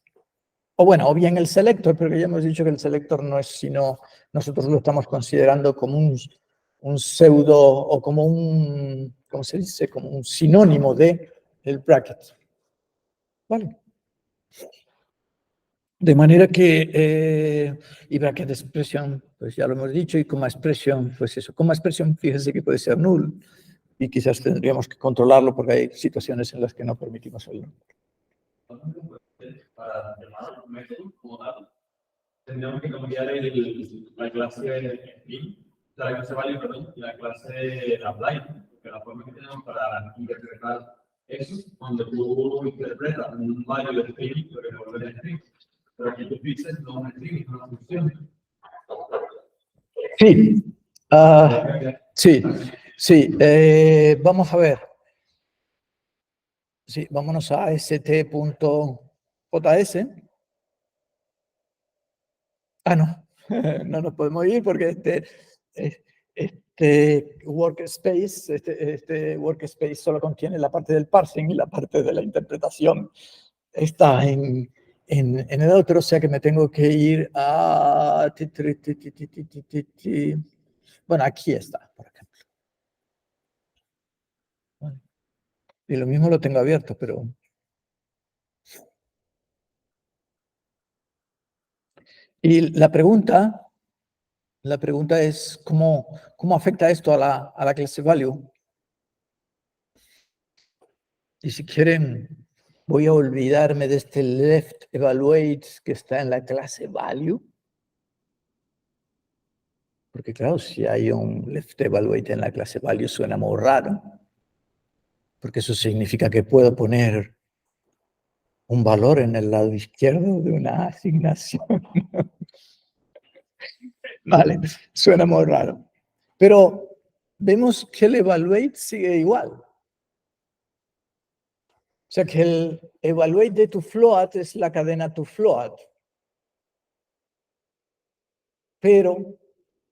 O bueno, o bien el selector, pero ya hemos dicho que el selector no es sino, nosotros lo estamos considerando como un pseudo o como un, ¿cómo se dice? Como un sinónimo de el bracket. ¿Vale? De manera que, y bracket expresión, pues ya lo hemos dicho, y coma expresión, pues eso, coma expresión, fíjense que puede ser null, y quizás tendríamos que controlarlo porque hay situaciones en las que no permitimos el null. Para llamar un método como tal, tendríamos que cambiar la clase fin, la clase value, perdón, y la clase apply, porque la forma que tenemos para interpretar eso, donde tú interpretas un value de string, lo que devuelve el string, pero aquí tú fixes no un string, es una función. Sí, sí, sí, vamos a ver. Sí, vámonos a st.js. Ah, no, no nos podemos ir porque este workspace solo contiene la parte del parsing y la parte de la interpretación está en el otro, o sea que me tengo que ir a... Bueno, aquí está, por ejemplo. Y lo mismo lo tengo abierto, pero... Y la pregunta es, ¿cómo afecta esto a la clase value? Y si quieren, voy a olvidarme de este left evaluate que está en la clase value. Porque claro, si hay un left evaluate en la clase value suena muy raro. Porque eso significa que puedo poner un valor en el lado izquierdo de una asignación. Vale, suena muy raro. Pero vemos que el evaluate sigue igual. O sea que el evaluate de tu float es la cadena tu float. Pero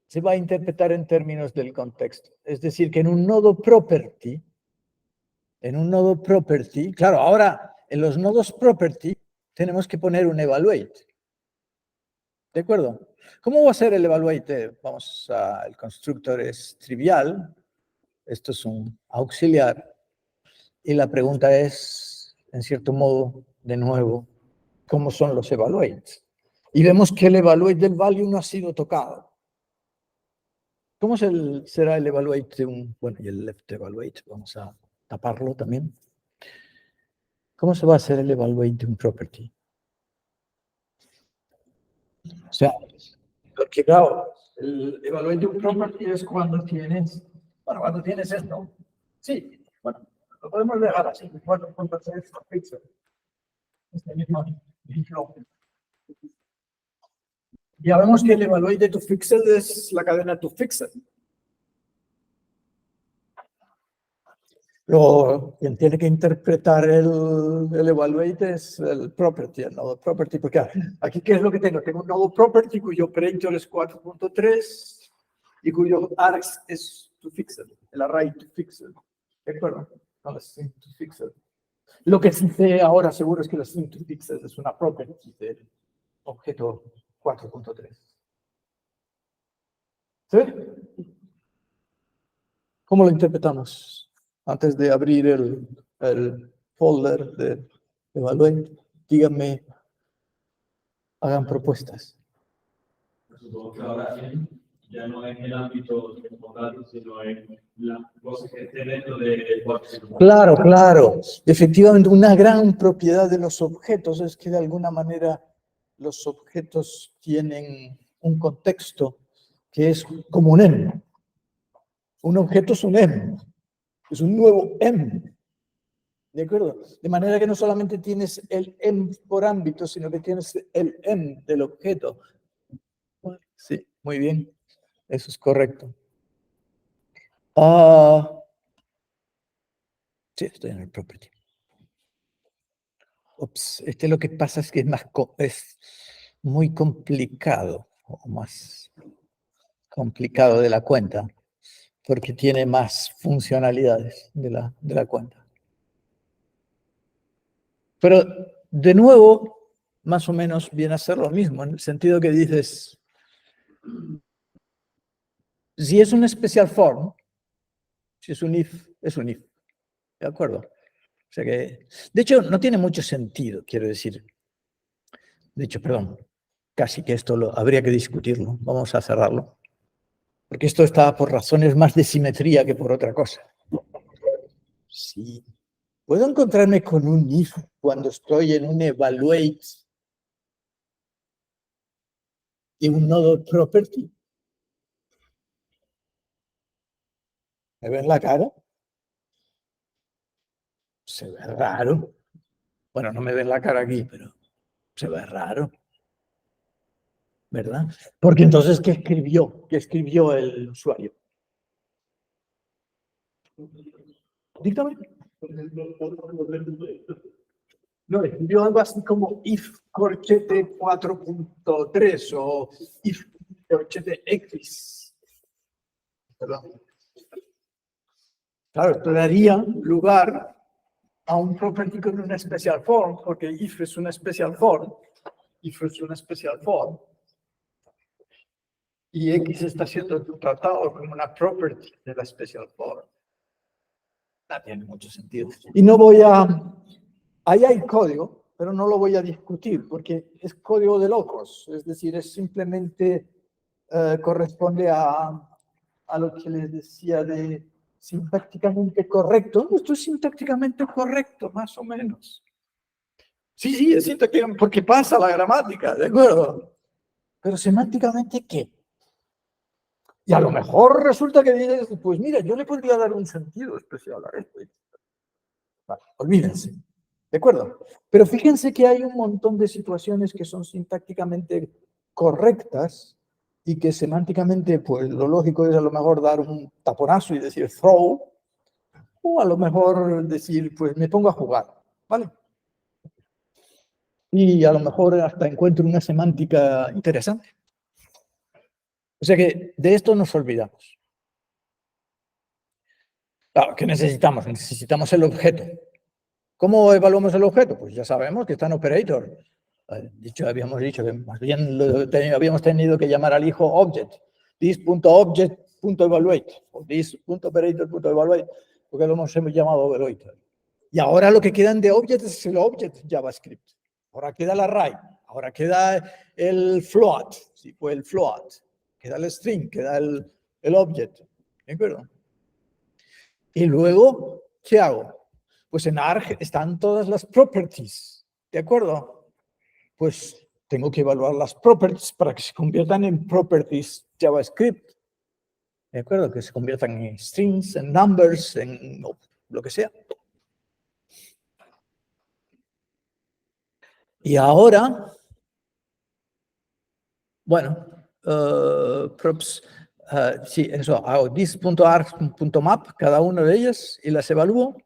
se va a interpretar en términos del contexto. Es decir, que en un nodo property, claro, ahora en los nodos property tenemos que poner un evaluate. ¿De acuerdo? ¿Cómo va a ser el evaluate? Vamos el constructor es trivial. Esto es un auxiliar. Y la pregunta es, en cierto modo, de nuevo, ¿cómo son los evaluates? Y vemos que el evaluate del value no ha sido tocado. ¿Cómo será el evaluate de un, bueno, y el left evaluate? Vamos a taparlo también. ¿Cómo se va a hacer el evaluate de un property? O sea, porque claro, el evaluate de un property es cuando tienes esto. Sí, bueno, lo podemos dejar así, 4.3 píxeles. Este mismo ejemplo. Ya vemos que el evaluate de tu pixel es la cadena tu pixel. Luego, quien tiene que interpretar el evaluate es el property, el nodo property, porque aquí, ¿qué es lo que tengo? Tengo un nodo property cuyo operator es 4.3 y cuyo args es to pixel, el array to pixel. ¿De acuerdo? No, la string to pixel. Lo que sí sé ahora seguro es que la string to pixel es una property del objeto 4.3. ¿Sí? ¿Cómo lo interpretamos? Antes de abrir el folder de evaluate, díganme, hagan propuestas. Supongo que ahora ya no es el ámbito como tal, sino en la cosa que esté dentro del workspace. Claro, claro. Efectivamente, una gran propiedad de los objetos es que de alguna manera los objetos tienen un contexto que es como un M. Un objeto es un M. Es un nuevo M. ¿De acuerdo? De manera que no solamente tienes el M por ámbito, sino que tienes el M del objeto. Sí, Muy bien, eso es correcto. Ah, sí, estoy en el property. Ups, lo que pasa es que es muy complicado, o más complicado de la cuenta, porque tiene más funcionalidades de la cuenta. Pero, de nuevo, más o menos viene a ser lo mismo, en el sentido que dices, si es un special form, si es un if, es un if. ¿De acuerdo? O sea que, de hecho, no tiene mucho sentido, quiero decir. De hecho, perdón, casi que esto habría que discutirlo. Vamos a cerrarlo. Porque esto está por razones más de simetría que por otra cosa. Sí. ¿Puedo encontrarme con un if cuando estoy en un evaluate y un nodo property? ¿Me ven la cara? Se ve raro. Bueno, no me ven la cara aquí, pero se ve raro. ¿Verdad? Porque entonces, ¿qué escribió? ¿Qué escribió el usuario? Dígame. No, escribió algo así como if corchete 4.3 o if corchete x. Perdón. Claro, esto daría lugar a un property con una special form, porque if es una special form, if es una special form, y x está siendo tratado como una property de la special form. No tiene mucho sentido. Y no voy a... Ahí hay código, pero no lo voy a discutir, porque es código de locos. Es decir, es simplemente corresponde a lo que les decía de sintácticamente correcto. Esto es sintácticamente correcto, más o menos. Sí, sí, es sintácticamente, porque pasa la gramática, ¿de acuerdo? Pero semánticamente, ¿qué? Y a lo mejor resulta que dices, pues mira, yo le podría dar un sentido especial a esto. Vale, olvídense. ¿De acuerdo? Pero fíjense que hay un montón de situaciones que son sintácticamente correctas y que semánticamente, pues lo lógico es a lo mejor dar un taponazo y decir throw, o a lo mejor decir, pues me pongo a jugar, ¿vale? Y a lo mejor hasta encuentro una semántica interesante. O sea que de esto nos olvidamos. Claro, ¿qué necesitamos? Necesitamos el objeto. ¿Cómo evaluamos el objeto? Pues ya sabemos que está en operator. Habíamos dicho que más bien habíamos tenido que llamar al hijo object. This.object.evaluate o this.operator.evaluate, porque lo hemos llamado evaluator. Y ahora lo que quedan de object es el object JavaScript. Ahora queda el array, ahora queda el float, si fue el float, queda el string, queda el object. ¿De acuerdo? Y luego, ¿qué hago? Pues en ARG están todas las properties, ¿de acuerdo? Pues tengo que evaluar las properties para que se conviertan en properties JavaScript, ¿de acuerdo? Que se conviertan en strings, en numbers, en lo que sea. Y ahora, bueno, props, sí, eso, hago this.arg.map, cada una de ellas, y las evalúo.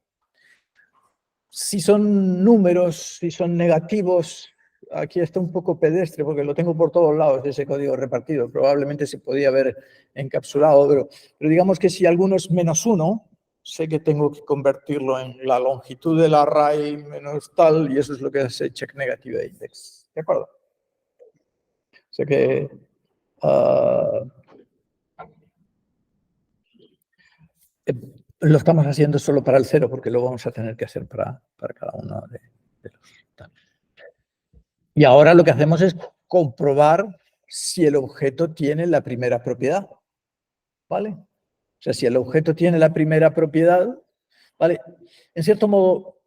Si son números, si son negativos, aquí está un poco pedestre porque lo tengo por todos lados, ese código repartido. Probablemente se podía haber encapsulado, pero digamos que si alguno es -1, sé que tengo que convertirlo en la longitud del array menos tal, y eso es lo que hace check negative index. ¿De acuerdo? O sea que... lo estamos haciendo solo para el 0 porque lo vamos a tener que hacer para cada uno de los... Y ahora lo que hacemos es comprobar si el objeto tiene la primera propiedad, ¿vale? O sea, si el objeto tiene la primera propiedad, ¿vale? En cierto modo,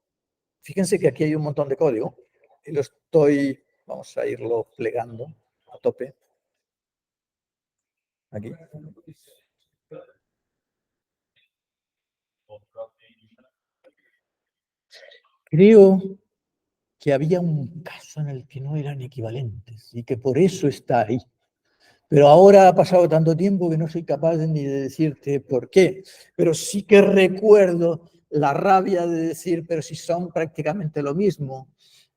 fíjense que aquí hay un montón de código y lo estoy, vamos a irlo plegando a tope. Aquí. Creo que había un caso en el que no eran equivalentes y que por eso está ahí. Pero ahora ha pasado tanto tiempo que no soy capaz ni de decirte por qué. Pero sí que recuerdo la rabia de decir, pero si son prácticamente lo mismo.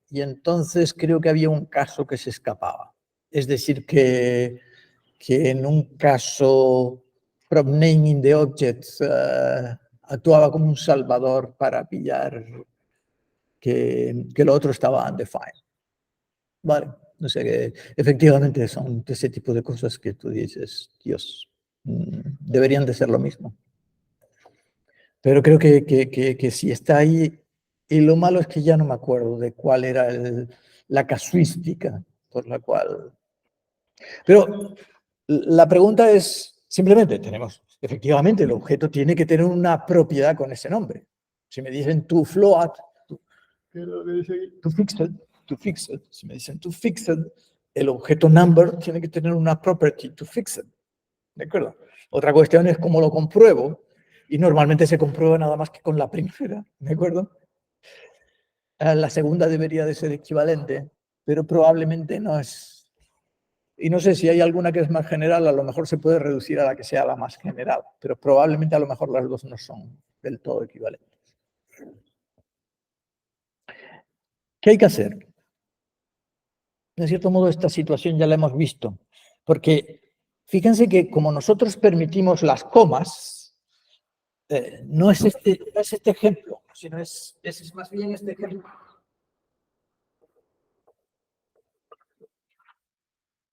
Y entonces creo que había un caso que se escapaba. Es decir, que en un caso prop naming the objects actuaba como un salvador para pillar que lo otro estaba undefined. Vale, o sea que efectivamente son ese tipo de cosas que tú dices, Dios, deberían de ser lo mismo. Pero creo que sí está ahí, y lo malo es que ya no me acuerdo de cuál era la casuística por la cual... Pero la pregunta es, simplemente tenemos, efectivamente, el objeto tiene que tener una propiedad con ese nombre. Si me dicen to float, to fixed, si me dicen to fixed, el objeto number tiene que tener una property to fixed. ¿De acuerdo? Otra cuestión es cómo lo compruebo, y normalmente se comprueba nada más que con la primera, ¿de acuerdo? La segunda debería de ser equivalente, pero probablemente no es. Y no sé si hay alguna que es más general, a lo mejor se puede reducir a la que sea la más general, pero probablemente a lo mejor las dos no son del todo equivalentes. ¿Qué hay que hacer? De cierto modo, esta situación ya la hemos visto, porque fíjense que como nosotros permitimos las comas, no es este ejemplo, sino es más bien este ejemplo.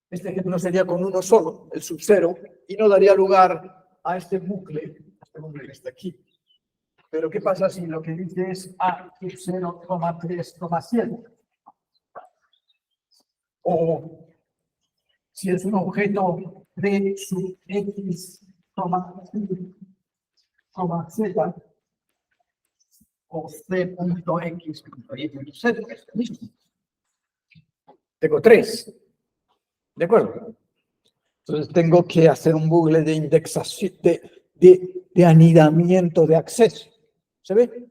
Este ejemplo sería con uno solo, el sub-0, y no daría lugar a este bucle que está aquí. Pero ¿qué pasa si lo que dice es A sub 0,3,7? O si es un objeto B sub X, Z, o C.X.Y.Z. Tengo 3. ¿De acuerdo? Entonces tengo que hacer un bucle de indexación, de anidamiento de acceso. ¿Se ve?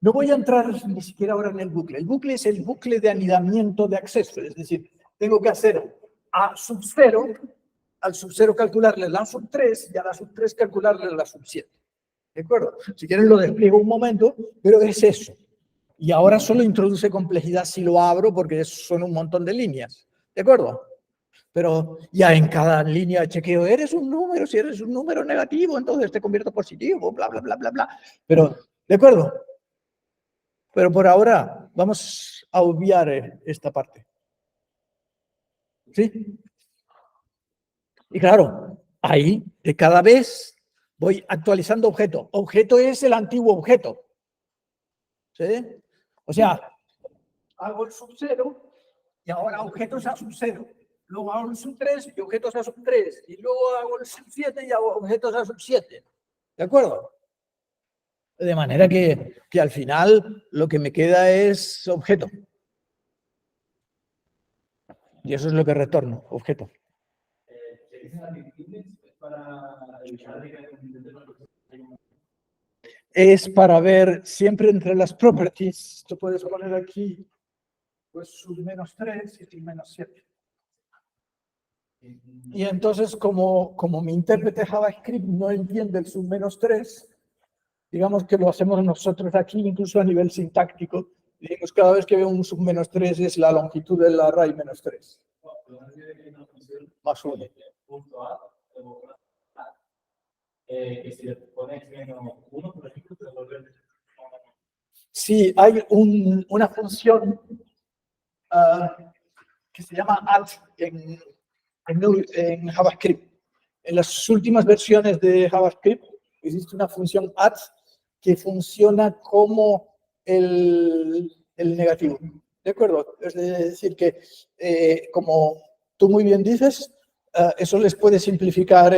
No voy a entrar ni siquiera ahora en el bucle. El bucle es el bucle de anidamiento de acceso. Es decir, tengo que hacer a sub 0, al sub 0 calcularle la sub 3 y a la sub 3 calcularle la sub 7. ¿De acuerdo? Si quieren lo despliego un momento, pero es eso. Y ahora solo introduce complejidad si lo abro porque son un montón de líneas. ¿De acuerdo? Pero ya en cada línea de chequeo eres un número, si eres un número negativo, entonces te convierto positivo, bla, bla, bla, bla, bla. Pero, ¿de acuerdo? Pero por ahora vamos a obviar esta parte. ¿Sí? Y claro, ahí de cada vez voy actualizando objeto. Objeto es el antiguo objeto. ¿Sí? O sea, hago el sub 0 y ahora objetos a sub 0. Luego hago el sub 3 y objetos a sub 3. Y luego hago el sub 7 y hago objetos a sub 7. ¿De acuerdo? De manera que al final lo que me queda es objeto. Y eso es lo que retorno, objeto. Es para ver siempre entre las properties. Tú puedes poner aquí pues sub menos 3 y sub menos 7. Y entonces como mi intérprete JavaScript no entiende el sub menos 3, digamos que lo hacemos nosotros aquí, incluso a nivel sintáctico. Digamos, cada vez que veo un sub menos 3 es la longitud del array menos 3. Más 1. Sí, hay una función que se llama add en JavaScript. En las últimas versiones de JavaScript existe una función add que funciona como el negativo. ¿De acuerdo? Es decir, que como tú muy bien dices, eso les puede simplificar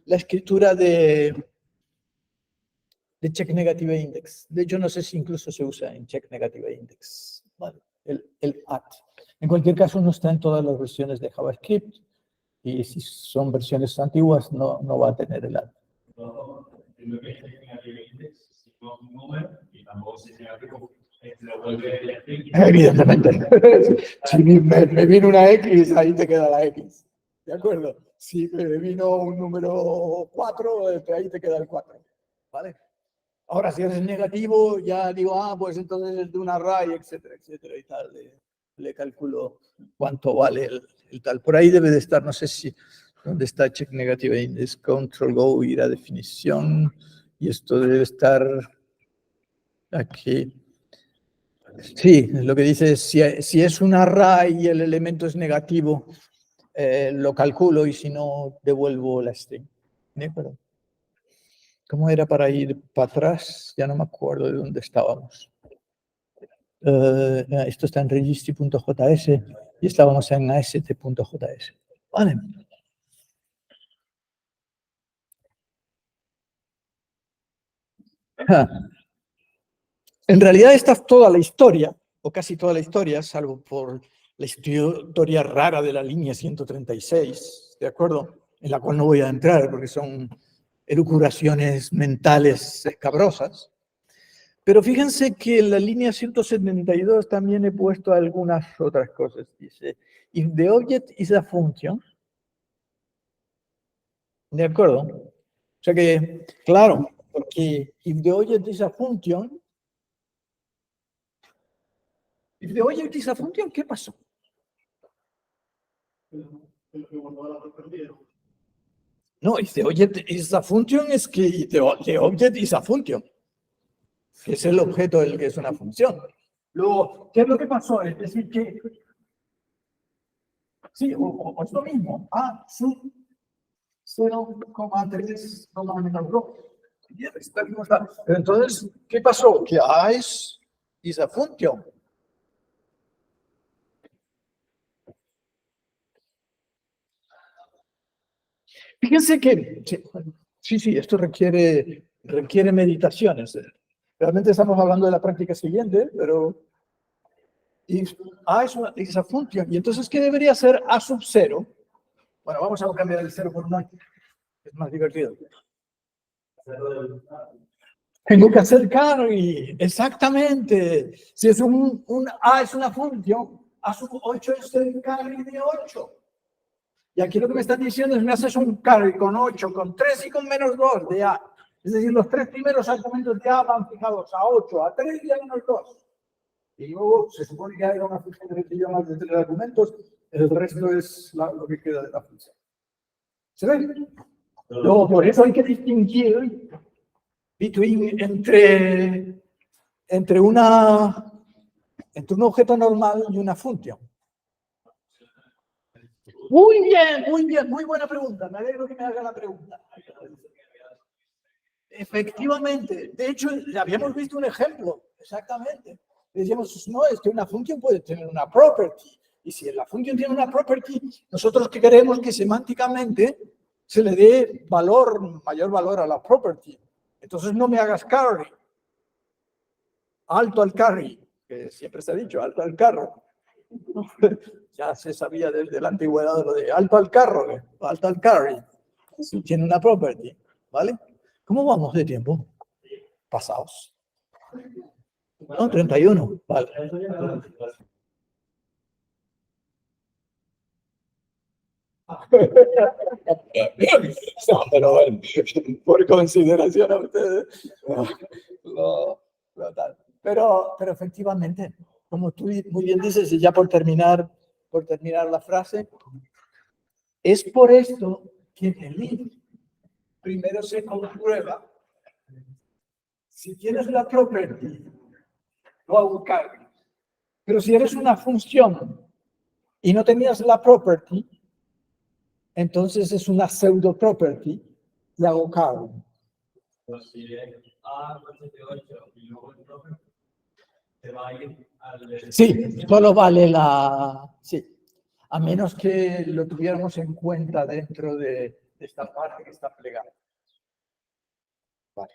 la escritura de check negative index. De hecho, no sé si incluso se usa en check negative index. Vale. El add. En cualquier caso, no está en todas las versiones de JavaScript. Y si son versiones antiguas, no va a tener el add. Evidentemente. Si me viene una X, ahí te queda la X. ¿De acuerdo? Si vino un número 4, ahí te queda el 4, ¿vale? Ahora, si es negativo, ya digo, pues entonces es de un array, etcétera, etcétera, y tal. Le calculo cuánto vale el tal. Por ahí debe de estar, no sé si, ¿dónde está check negative index? Control Go, ir a definición, y esto debe estar aquí. Sí, lo que dice es, si es un array y el elemento es negativo, lo calculo, y si no, devuelvo la string. ¿De acuerdo? ¿Cómo era para ir para atrás? Ya no me acuerdo de dónde estábamos. Esto está en registry.js y estábamos en ast.js. Vale. En realidad esta es toda la historia, o casi toda la historia, salvo por la historia rara de la línea 136, ¿de acuerdo? En la cual no voy a entrar porque son elucubraciones mentales escabrosas. Pero fíjense que en la línea 172 también he puesto algunas otras cosas. Dice, if the object is a function, ¿de acuerdo? O sea que, claro, porque if the object is a function, if the object is a function, ¿qué pasó? No, if the object is a function es que the object is a function. Que es el objeto del que es una función. Luego, ¿qué es lo que pasó? Es decir, que sí, o es lo mismo. Sub 0,3, pero entonces, ¿qué pasó? Que A is a function. Fíjense que, sí, esto requiere meditaciones. Realmente estamos hablando de la práctica siguiente, pero A es a función. Y entonces, ¿qué debería ser A sub 0? Bueno, vamos a cambiar el 0 por un A. Es más divertido. Tengo que hacer carry, exactamente. Si es un A es una función, A sub 8 es el carry de 8. Y aquí lo que me están diciendo es me haces un carry con 8, con 3 y con menos 2 de A. Es decir, los tres primeros argumentos de A van fijados a 8, a 3 y a menos 2. Y luego se supone que hay una función que recibe más de 3 argumentos, el resto es lo que queda de la función. ¿Se ve? Luego, por eso hay que distinguir entre un objeto normal y una función. Muy bien, muy buena pregunta. Me alegro que me haga la pregunta. Efectivamente, de hecho, habíamos visto un ejemplo, exactamente. Decíamos, no, es que una función puede tener una property. Y si la función tiene una property, nosotros que queremos que semánticamente se le dé mayor valor a la property. Entonces no me hagas carry. Alto al carry, que siempre se ha dicho, alto al carro. Ya se sabía desde la antigüedad lo de alto al carro, alto al carry. Si tiene una property, ¿vale? ¿Cómo vamos de tiempo? Pasados. No, 31. Vale. No, pero bueno, por consideración a ustedes. Pero efectivamente, como tú muy bien dices, y ya por terminar la frase, es por esto que en el if primero se comprueba si tienes la property, no hago carry. Pero si eres una función y no tenías la property, entonces es una pseudo property y hago carry. Sí, solo vale sí, a menos que lo tuviéramos en cuenta dentro de esta parte que está plegada. Vale.